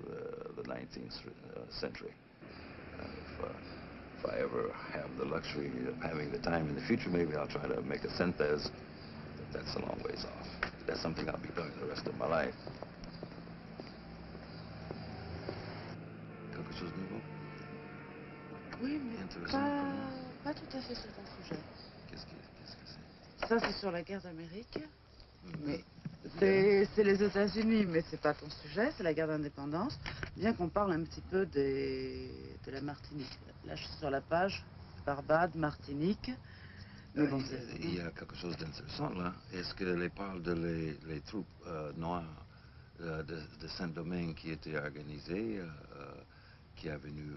the 19th century. If I ever have the luxury of having the time in the future, maybe I'll try to make a synthese, but that's a long ways off. That's something I'll be doing the rest of my life. Oui, mais pas tout à fait sur ton sujet. Qu'est-ce que c'est? Ça, c'est sur la guerre d'Amérique. Mais c'est les États-Unis, mais c'est pas ton sujet, c'est la guerre d'indépendance. Bien qu'on parle un petit peu de la Martinique. Là, je suis sur la page Barbade, Martinique. Mais bon, il y a quelque chose d'intéressant là. Est-ce qu'elle parle de les troupes noires de Saint-Domingue qui étaient organisées, qui est venu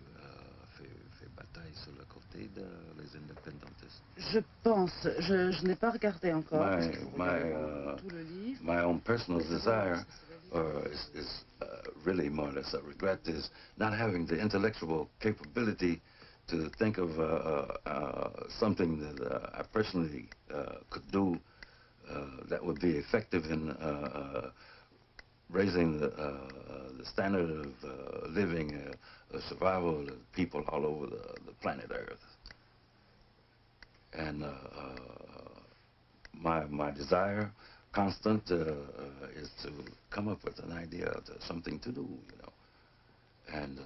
faire bataille sur le côté des indépendantistes? je pense, je n'ai pas regardé encore. Parce qu'il faut regarder tout le livre. My own personal desire is really more or less a regret is not having the intellectual capability to think of something that I personally could do that would be effective in raising the standard of living, survival of people all over the planet Earth. And my desire, constant, is to come up with an idea, something to do, you know. And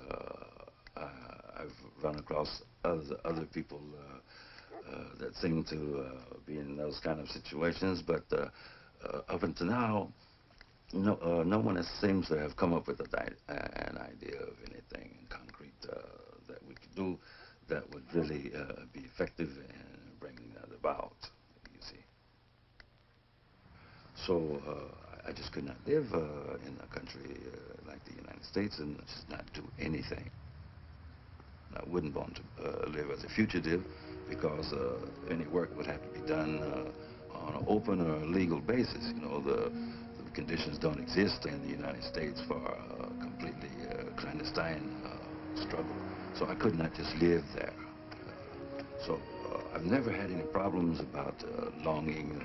I've run across other people that seem to be in those kind of situations, but up until now, no one seems to have come up with an idea of anything in concrete that we could do that would really be effective in bringing that about, you see. So I just could not live in a country like the United States and just not do anything. I wouldn't want to live as a fugitive because any work would have to be done on an open or legal basis. You know, the conditions don't exist in the United States for a completely clandestine struggle. So I could not just live there. So I've never had any problems about longing,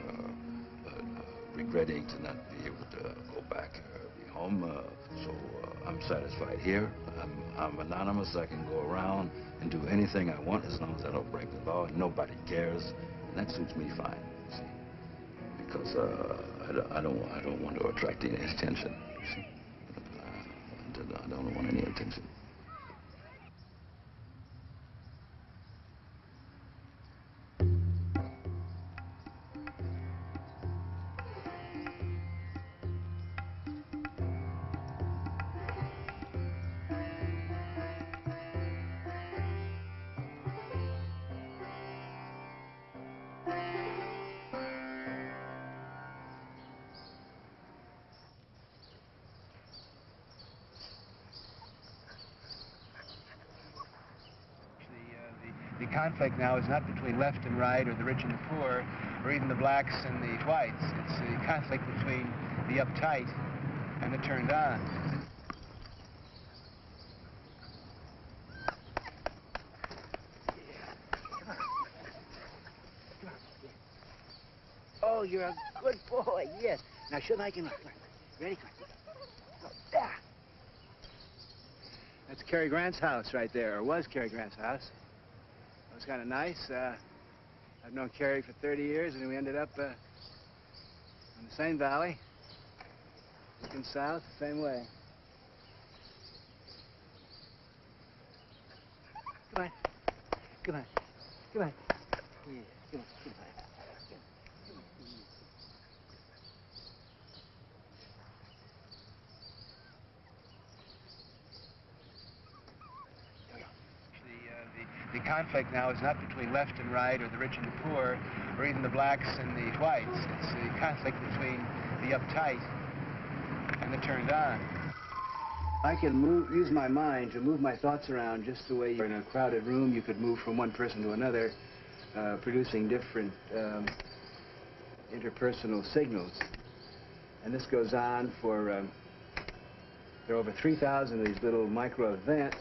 regretting to not be able to go back or be home. So I'm satisfied here. I'm anonymous. I can go around and do anything I want as long as I don't break the law and nobody cares. And that suits me fine, you see. Because I don't want to attract any attention, you see. I don't want any attention. The conflict now is not between left and right or the rich and the poor or even the blacks and the whites. It's the conflict between the uptight and the turned on. Oh, you're a good boy, yes. Now show me I can run. Ready? Go. There. That's Cary Grant's house right there, or was Cary Grant's house. It was kind of nice. I've known Cary for 30 years, and we ended up in the same valley, looking south, same way. Come on. Come on. Come on. Yeah, come on. Come on. The conflict now is not between left and right or the rich and the poor or even the blacks and the whites. It's the conflict between the uptight and the turned on. I can use my mind to move my thoughts around just the way you're in a crowded room. You could move from one person to another, producing different interpersonal signals. And this goes on for, there are over 3,000 of these little micro events.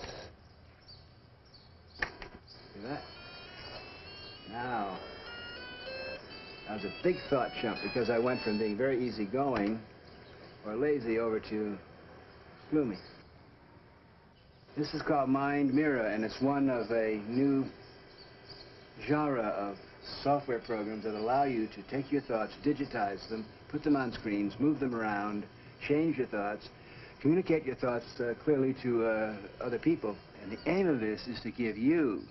See that? Now, that was a big thought jump because I went from being very easygoing or lazy over to gloomy. This is called Mind Mirror, and it's one of a new genre of software programs that allow you to take your thoughts, digitize them, put them on screens, move them around, change your thoughts, communicate your thoughts clearly to other people. And the aim of this is to give you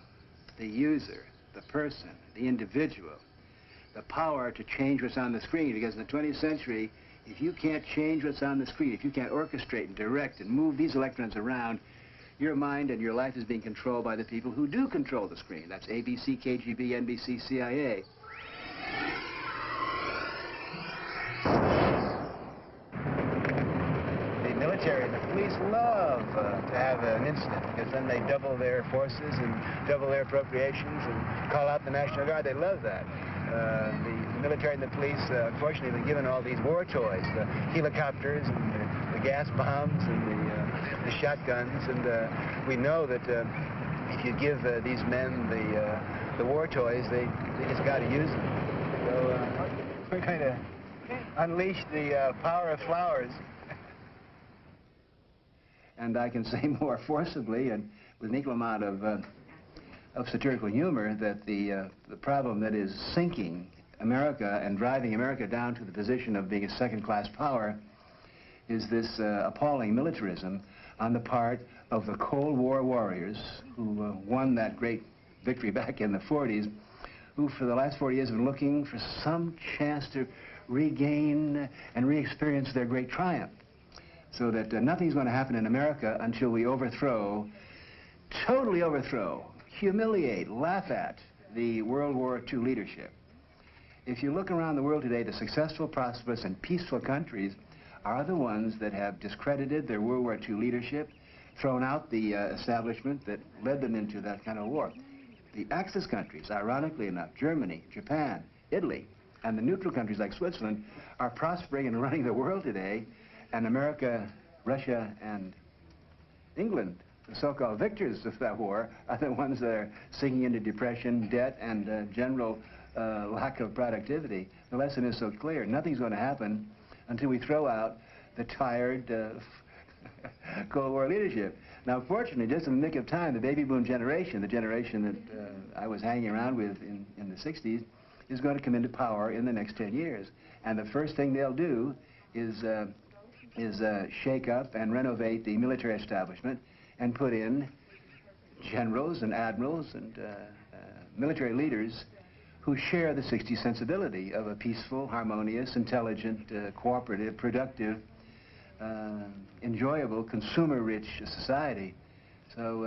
the user, the person, the individual, the power to change what's on the screen. Because in the 20th century, if you can't change what's on the screen, if you can't orchestrate and direct and move these electrons around, your mind and your life is being controlled by the people who do control the screen. That's ABC, KGB, NBC, CIA. The military and the police love to have an incident, because then they double their forces and double their appropriations and call out the National Guard. They love that. The military and the police, unfortunately, have been given all these war toys, the helicopters and the gas bombs and the shotguns, and we know that if you give these men the war toys, they just got to use them. So we're going to unleash the power of flowers. And I can say more forcibly and with an equal amount of satirical humor that the problem that is sinking America and driving America down to the position of being a second-class power is this appalling militarism on the part of the Cold War warriors who won that great victory back in the 40s, who for the last 40 years have been looking for some chance to regain and re-experience their great triumph. So that nothing's going to happen in America until we overthrow, totally overthrow, humiliate, laugh at the World War II leadership. If you look around the world today, the successful, prosperous, and peaceful countries are the ones that have discredited their World War II leadership, thrown out the establishment that led them into that kind of war. The Axis countries, ironically enough, Germany, Japan, Italy, and the neutral countries like Switzerland are prospering and running the world today, and America, Russia, and England, the so-called victors of that war, are the ones that are sinking into depression, debt, and general lack of productivity. The lesson is so clear. Nothing's going to happen until we throw out the tired Cold War leadership. Now, fortunately, just in the nick of time, the baby boom generation, the generation that I was hanging around with in the 60s, is going to come into power in the next 10 years. And the first thing they'll do is shake up and renovate the military establishment and put in generals and admirals and military leaders who share the 60s sensibility of a peaceful, harmonious, intelligent, cooperative, productive, enjoyable, consumer-rich society. So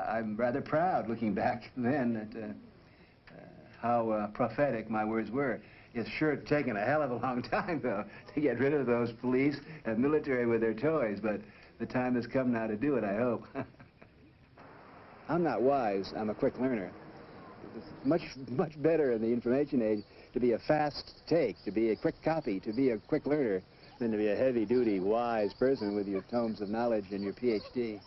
I'm rather proud, looking back then, at how prophetic my words were. It's sure taken a hell of a long time, though, to get rid of those police and military with their toys, but the time has come now to do it, I hope. I'm not wise, I'm a quick learner. It's much better in the information age to be a fast take, to be a quick copy, to be a quick learner, than to be a heavy-duty, wise person with your tomes of knowledge and your PhD.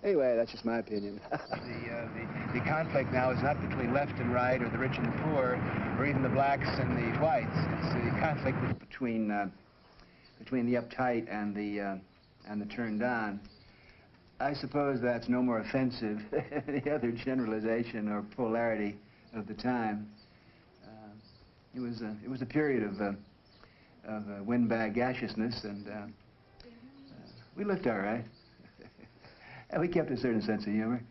Anyway, that's just my opinion. The conflict now is not between left and right, or the rich and the poor, or even the blacks and the whites. It's the conflict between the uptight and the turned on. I suppose that's no more offensive than any other generalization or polarity of the time. It was a period of windbag gaseousness, and we looked all right. And we kept a certain sense of humor.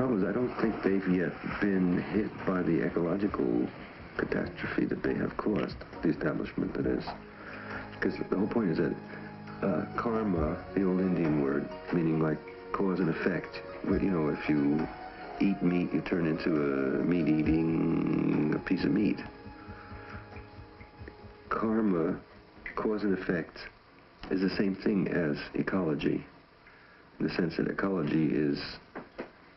I don't think they've yet been hit by the ecological catastrophe that they have caused, the establishment that is. Because the whole point is that karma, the old Indian word, meaning like cause and effect, you know, if you eat meat, you turn into a meat-eating piece of meat. Karma, cause and effect, is the same thing as ecology, in the sense that ecology is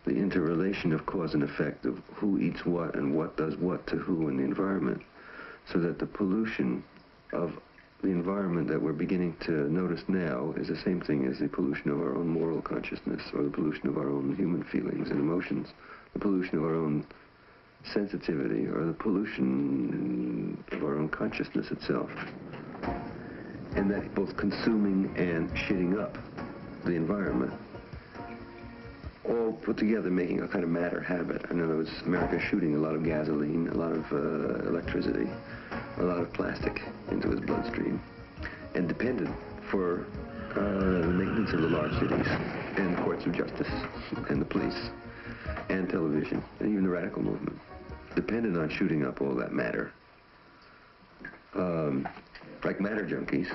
the interrelation of cause and effect of who eats what and what does what to who in the environment, so that the pollution of the environment that we're beginning to notice now is the same thing as the pollution of our own moral consciousness, or the pollution of our own human feelings and emotions, the pollution of our own sensitivity, or the pollution of our own consciousness itself. And that both consuming and shitting up the environment, all put together making a kind of matter habit. In other words, America shooting a lot of gasoline, a lot of electricity, a lot of plastic into its bloodstream, and dependent for the maintenance of the large cities, and the courts of justice, and the police, and television, and even the radical movement, dependent on shooting up all that matter. Like matter junkies,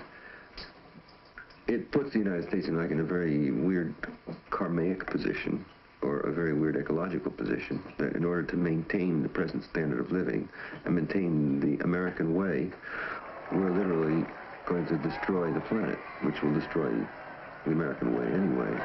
it puts the United States in a very weird karmic position, or a very weird ecological position, that in order to maintain the present standard of living and maintain the American way, we're literally going to destroy the planet, which will destroy the American way anyway.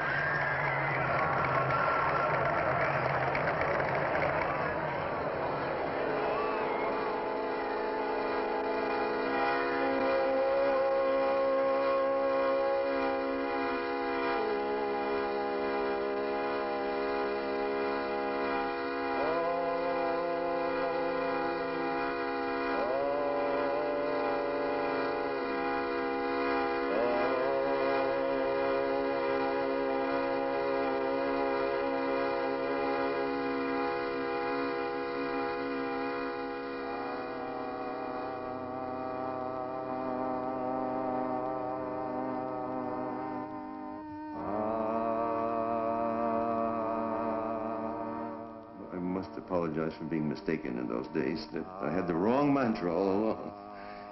Apologize for being mistaken in those days, that I had the wrong mantra all along.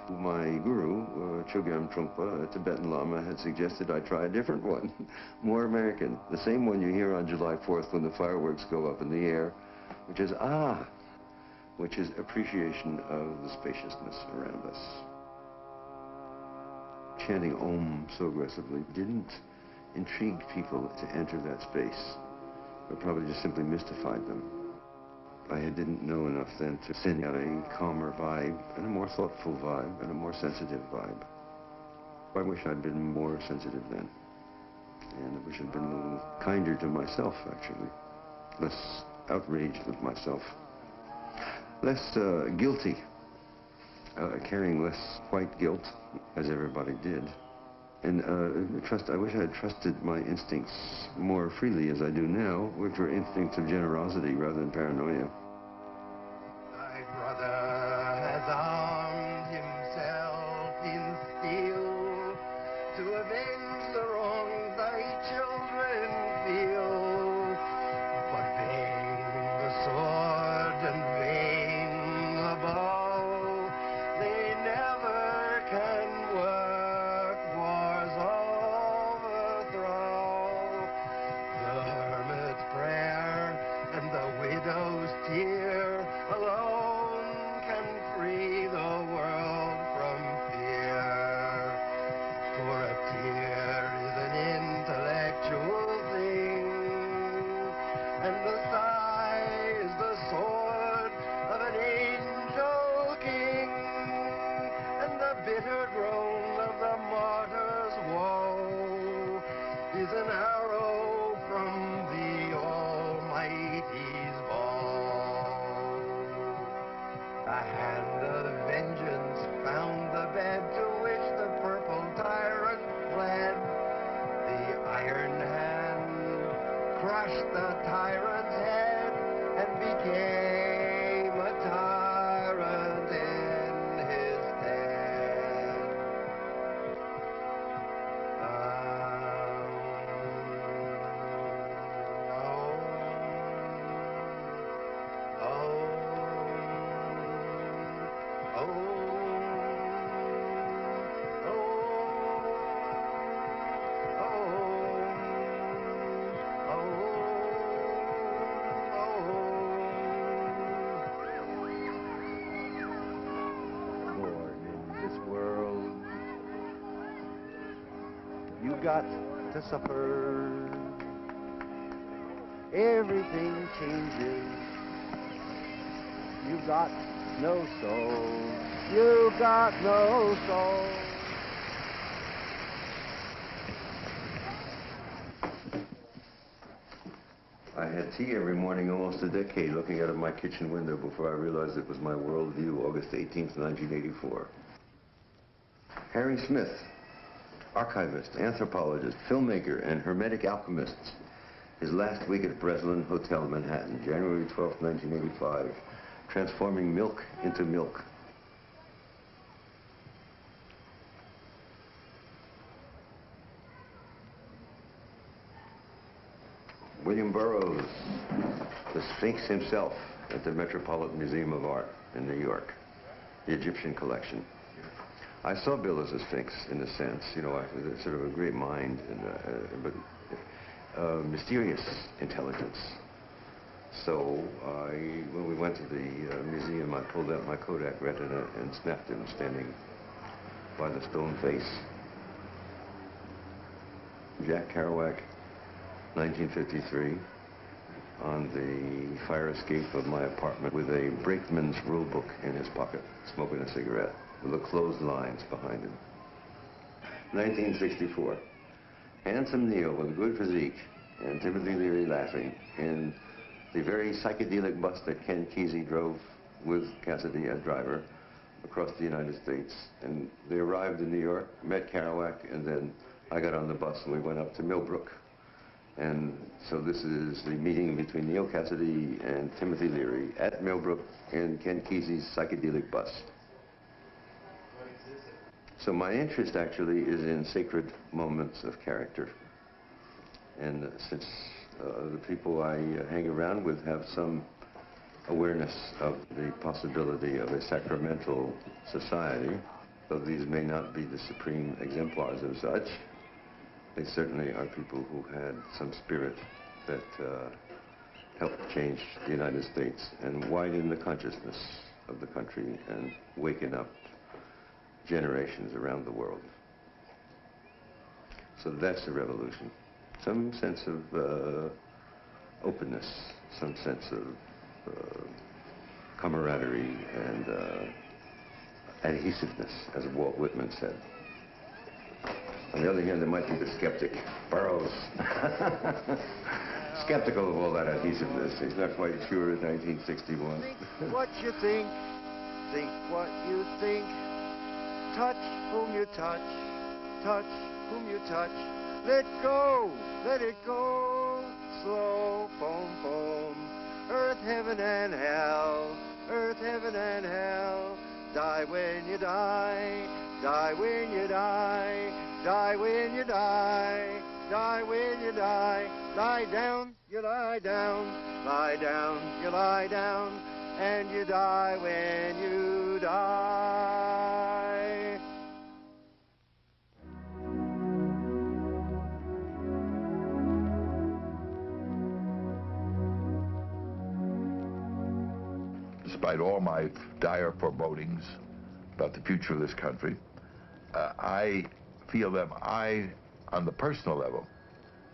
My guru, Chogyam Trungpa, a Tibetan Lama, had suggested I try a different one, more American, the same one you hear on July 4th when the fireworks go up in the air, which is ah, which is appreciation of the spaciousness around us. Chanting Om so aggressively didn't intrigue people to enter that space, but probably just simply mystified them. I didn't know enough then to send out a calmer vibe, and a more thoughtful vibe, and a more sensitive vibe. I wish I'd been more sensitive then. And I wish I'd been a little kinder to myself, actually. Less outraged with myself. Less guilty. Carrying less white guilt, as everybody did. And I wish I had trusted my instincts more freely as I do now, which were instincts of generosity rather than paranoia. Thy brother has armed himself in steel to avenge the wrongs thy children feel. But vain the sword and vain the bow, they never can work war's overthrow. The hermit's prayer and the widow's tear alone can free the world from fear. For a tear is an intellectual thing, and the sigh is the sword of an angel king, and the bitter groan of the martyr's woe is an arrow from the Almighty's bow. The hand of vengeance found the bed to which the purple tyrant fled. The iron hand crushed the tyrant's head and became a tyrant in his stead. Born in this world, you got to suffer. everything changes. You've got no soul. You've got no soul. I had tea every morning almost a decade looking out of my kitchen window before I realized it was my worldview, August 18th, 1984. Harry Smith, archivist, anthropologist, filmmaker, and hermetic alchemist. His last week at Breslin Hotel, Manhattan, January 12th, 1985, transforming milk into milk. William Burroughs, the Sphinx himself, at the Metropolitan Museum of Art in New York, the Egyptian collection. I saw Bill as a Sphinx, in a sense, you know, sort of a great mind, but mysterious intelligence. So when we went to the museum, I pulled out my Kodak retina and snapped him standing by the stone face. Jack Kerouac, 1953, on the fire escape of my apartment with a brakeman's rule book in his pocket, smoking a cigarette, with the closed lines behind him. 1964, handsome Neil with a good physique, and Timothy Leary laughing, in the very psychedelic bus that Ken Kesey drove with Cassidy as driver across the United States. And they arrived in New York, met Kerouac, and then I got on the bus and we went up to Millbrook. And so this is the meeting between Neil Cassidy and Timothy Leary at Millbrook in Ken Kesey's psychedelic bus. So my interest actually is in sacred moments of character. And since the people I hang around with have some awareness of the possibility of a sacramental society, though these may not be the supreme exemplars of such, they certainly are people who had some spirit that helped change the United States and widen the consciousness of the country and waken up generations around the world. So that's a revolution. Some sense of openness, some sense of camaraderie and adhesiveness, as Walt Whitman said. On the other hand, there might be the skeptic, Burroughs. Skeptical of all that adhesiveness. He's not quite sure in 1961. Think what you think what you think. Touch whom you touch whom you touch. Let go, let it go. Slow, boom, boom. Earth, heaven, and hell. Earth, heaven, and hell. Die when you die. Die when you die. Die when you die. Die when you die. Lie down, you lie down. Lie down, you lie down. And you die when you die. Despite all my dire forebodings about the future of this country, I feel that I, on the personal level,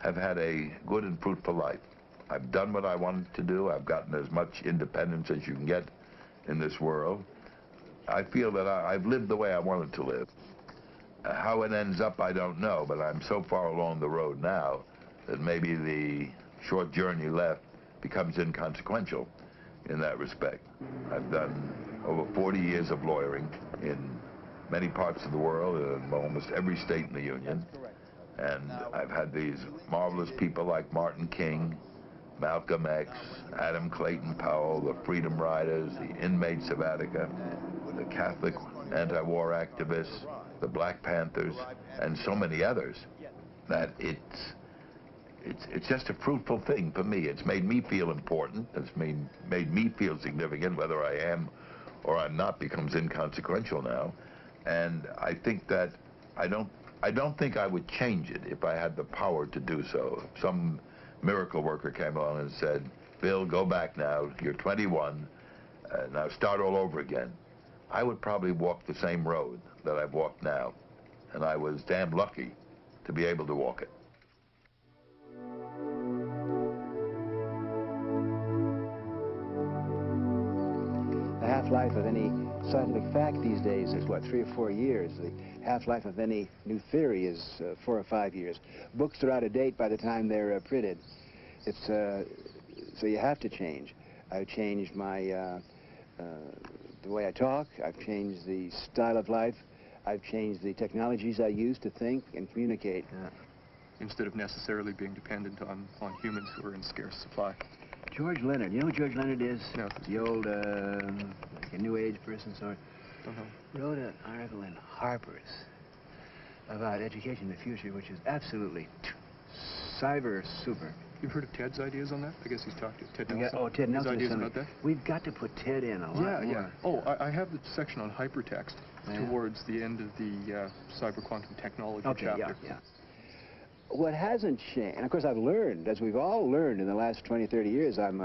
have had a good and fruitful life. I've done what I wanted to do. I've gotten as much independence as you can get in this world. I feel that I've lived the way I wanted to live. How it ends up, I don't know, but I'm so far along the road now that maybe the short journey left becomes inconsequential in that respect. I've done over 40 years of lawyering in many parts of the world, in almost every state in the Union. And I've had these marvelous people like Martin King, Malcolm X, Adam Clayton Powell, the Freedom Riders, the inmates of Attica, the Catholic anti-war activists, the Black Panthers, and so many others, that it's just a fruitful thing for me. It's made me feel important. It's made me feel significant. Whether I am or I'm not becomes inconsequential now. And I think that I don't think I would change it if I had the power to do so. If some miracle worker came along and said, Bill, go back now, you're 21, now start all over again, I would probably walk the same road that I've walked now. And I was damn lucky to be able to walk it. half-life of any scientific fact these days is, what, 3 or 4 years. The half-life of any new theory is 4 or 5 years. Books are out of date by the time they're printed. It's, so you have to change. I've changed my, the way I talk. I've changed the style of life. I've changed the technologies I use to think and communicate. Instead of necessarily being dependent on humans who are in scarce supply. George Leonard. You know who George Leonard is? No. The old, like a New Age person, sort of. Wrote an article in Harper's about education in the future, which is absolutely cyber super. You've heard of Ted's ideas on that? I guess he's talked to Ted Nelson. Oh, Ted Nelson. His ideas about that? We've got to put Ted in a lot more. Oh, I have the section on hypertext towards the end of the cyber quantum technology chapter. What hasn't changed, and of course I've learned, as we've all learned in the last 20, 30 years, I'm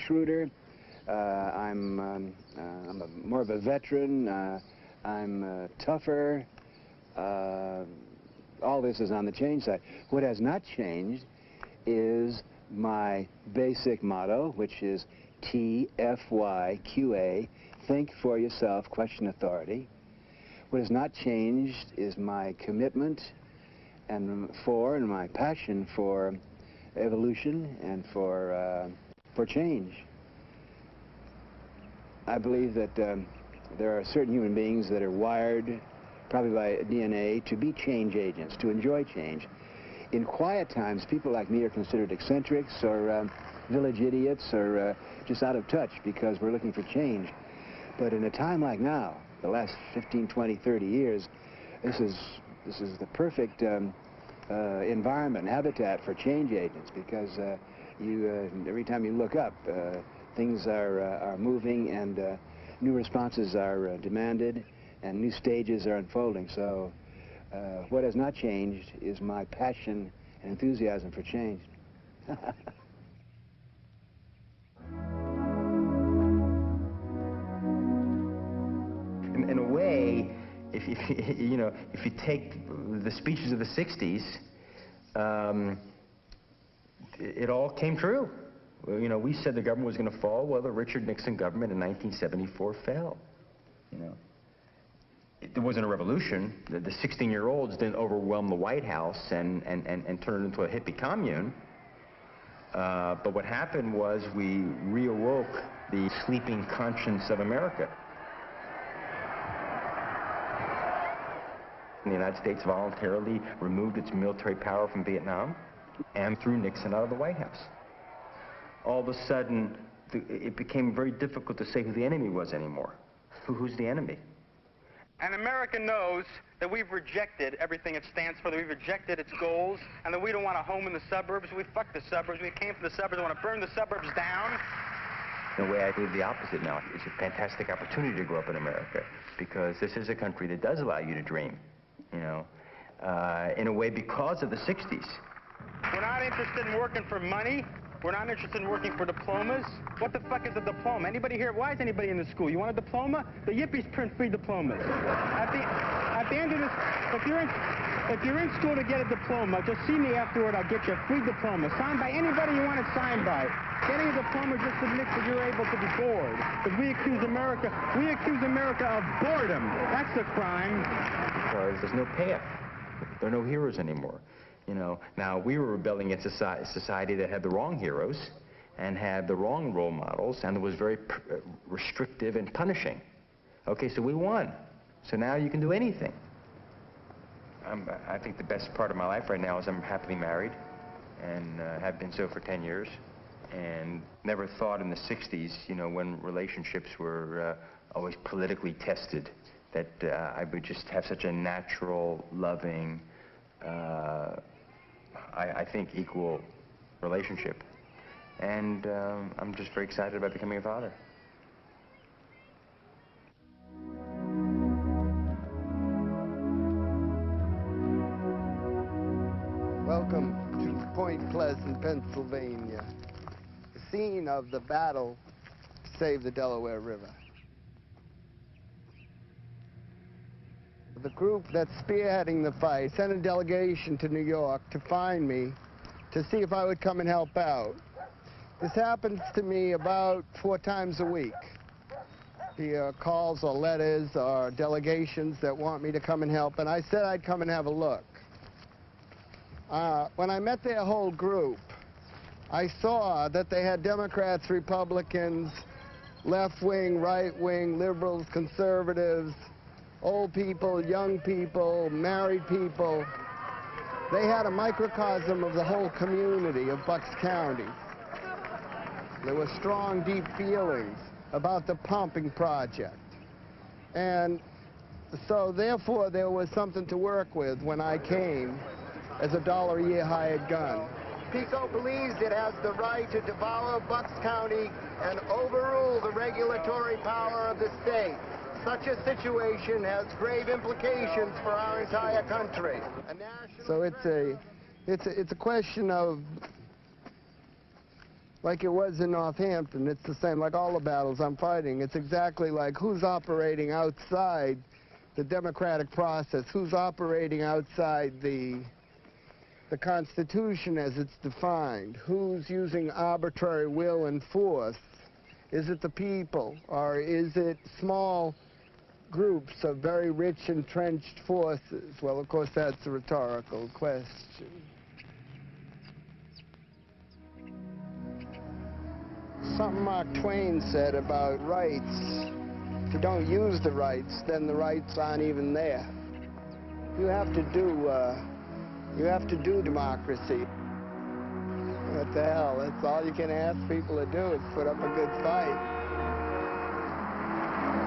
shrewder, I'm more of a veteran, I'm tougher. All this is on the change side. What has not changed is my basic motto, which is TFYQA, think for yourself, question authority. What has not changed is my commitment and my passion for evolution and for change. I believe that there are certain human beings that are wired, probably by DNA, to be change agents, to enjoy change. In quiet times, people like me are considered eccentrics or village idiots or just out of touch because we're looking for change. But in a time like now, the last 15, 20, 30 years, this is the perfect environment, habitat for change agents, because every time you look up, things are moving and new responses are demanded and new stages are unfolding. So what has not changed is my passion and enthusiasm for change. In a way, if you take the speeches of the 60s, it all came true. We said the government was going to fall. Well, the Richard Nixon government in 1974 fell. There wasn't a revolution. The 16-year-olds didn't overwhelm the White House and turn it into a hippie commune. But what happened was we reawoke the sleeping conscience of America. The United States voluntarily removed its military power from Vietnam and threw Nixon out of the White House. All of a sudden, it became very difficult to say who the enemy was anymore. Who's the enemy? And America knows that we've rejected everything it stands for, that we've rejected its goals, and that we don't want a home in the suburbs. We fuck the suburbs. We came from the suburbs. We want to burn the suburbs down. In a way, I believe the opposite now. It's a fantastic opportunity to grow up in America, because this is a country that does allow you to dream, in a way because of the 60s. We're not interested in working for money. We're not interested in working for diplomas. What the fuck is a diploma? Anybody here? Why is anybody in the school? You want a diploma? The yippies print free diplomas. At the end of this, if you're in school to get a diploma, just see me afterward. I'll get you a free diploma, signed by anybody you want it signed by. Getting a diploma just admits that you're able to be bored. Because we accuse America of boredom. That's a crime. Because there's no payoff. There are no heroes anymore. Now we were rebelling against a society that had the wrong heroes and had the wrong role models and was very restrictive and punishing. Okay, so we won. So now you can do anything. I think the best part of my life right now is I'm happily married and have been so for 10 years. And never thought in the 60s, when relationships were always politically tested, that I would just have such a natural, loving, I think, equal relationship. And I'm just very excited about becoming a father. Welcome to Point Pleasant, Pennsylvania, the scene of the battle to save the Delaware River. The group that's spearheading the fight sent a delegation to New York to find me to see if I would come and help out. This happens to me about 4 times a week. the calls or letters or delegations that want me to come and help, and I said I'd come and have a look. When I met their whole group, I saw that they had Democrats, Republicans, left-wing, right-wing, liberals, conservatives, old people, young people, married people. They had a microcosm of the whole community of Bucks County. There were strong, deep feelings about the pumping project. And so, therefore, there was something to work with when I came as a $1 a year hired gun. PICO believes it has the right to devour Bucks County and overrule the regulatory power of the state. Such a situation has grave implications for our entire country. So it's a question of, like it was in Northampton, it's the same, like all the battles I'm fighting. It's exactly like who's operating outside the democratic process, who's operating outside the Constitution as it's defined, who's using arbitrary will and force. Is it the people, or is it small groups of very rich, entrenched forces? Well, of course, that's a rhetorical question. Something Mark Twain said about rights. If you don't use the rights, then the rights aren't even there. You have to do democracy. What the hell? That's all you can ask people to do is put up a good fight.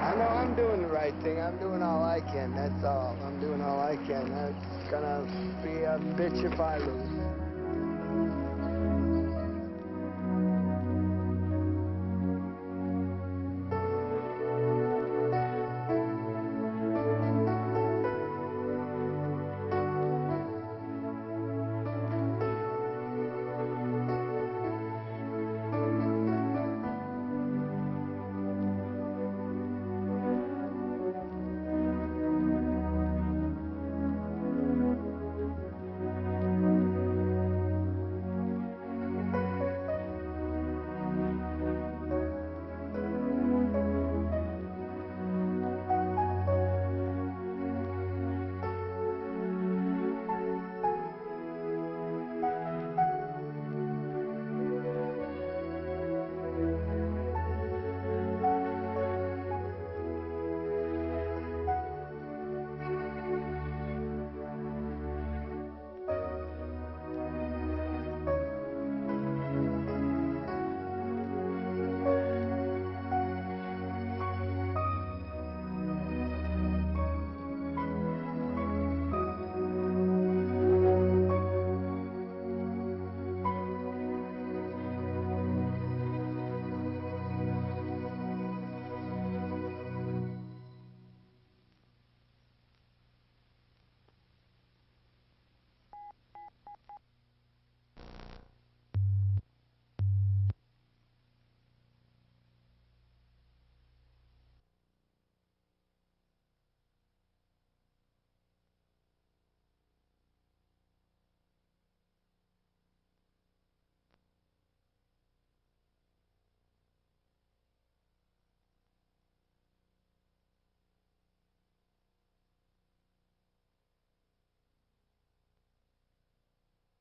I know I'm doing the right thing. I'm doing all I can, that's all. I'm doing all I can. It's gonna be a bitch if I lose.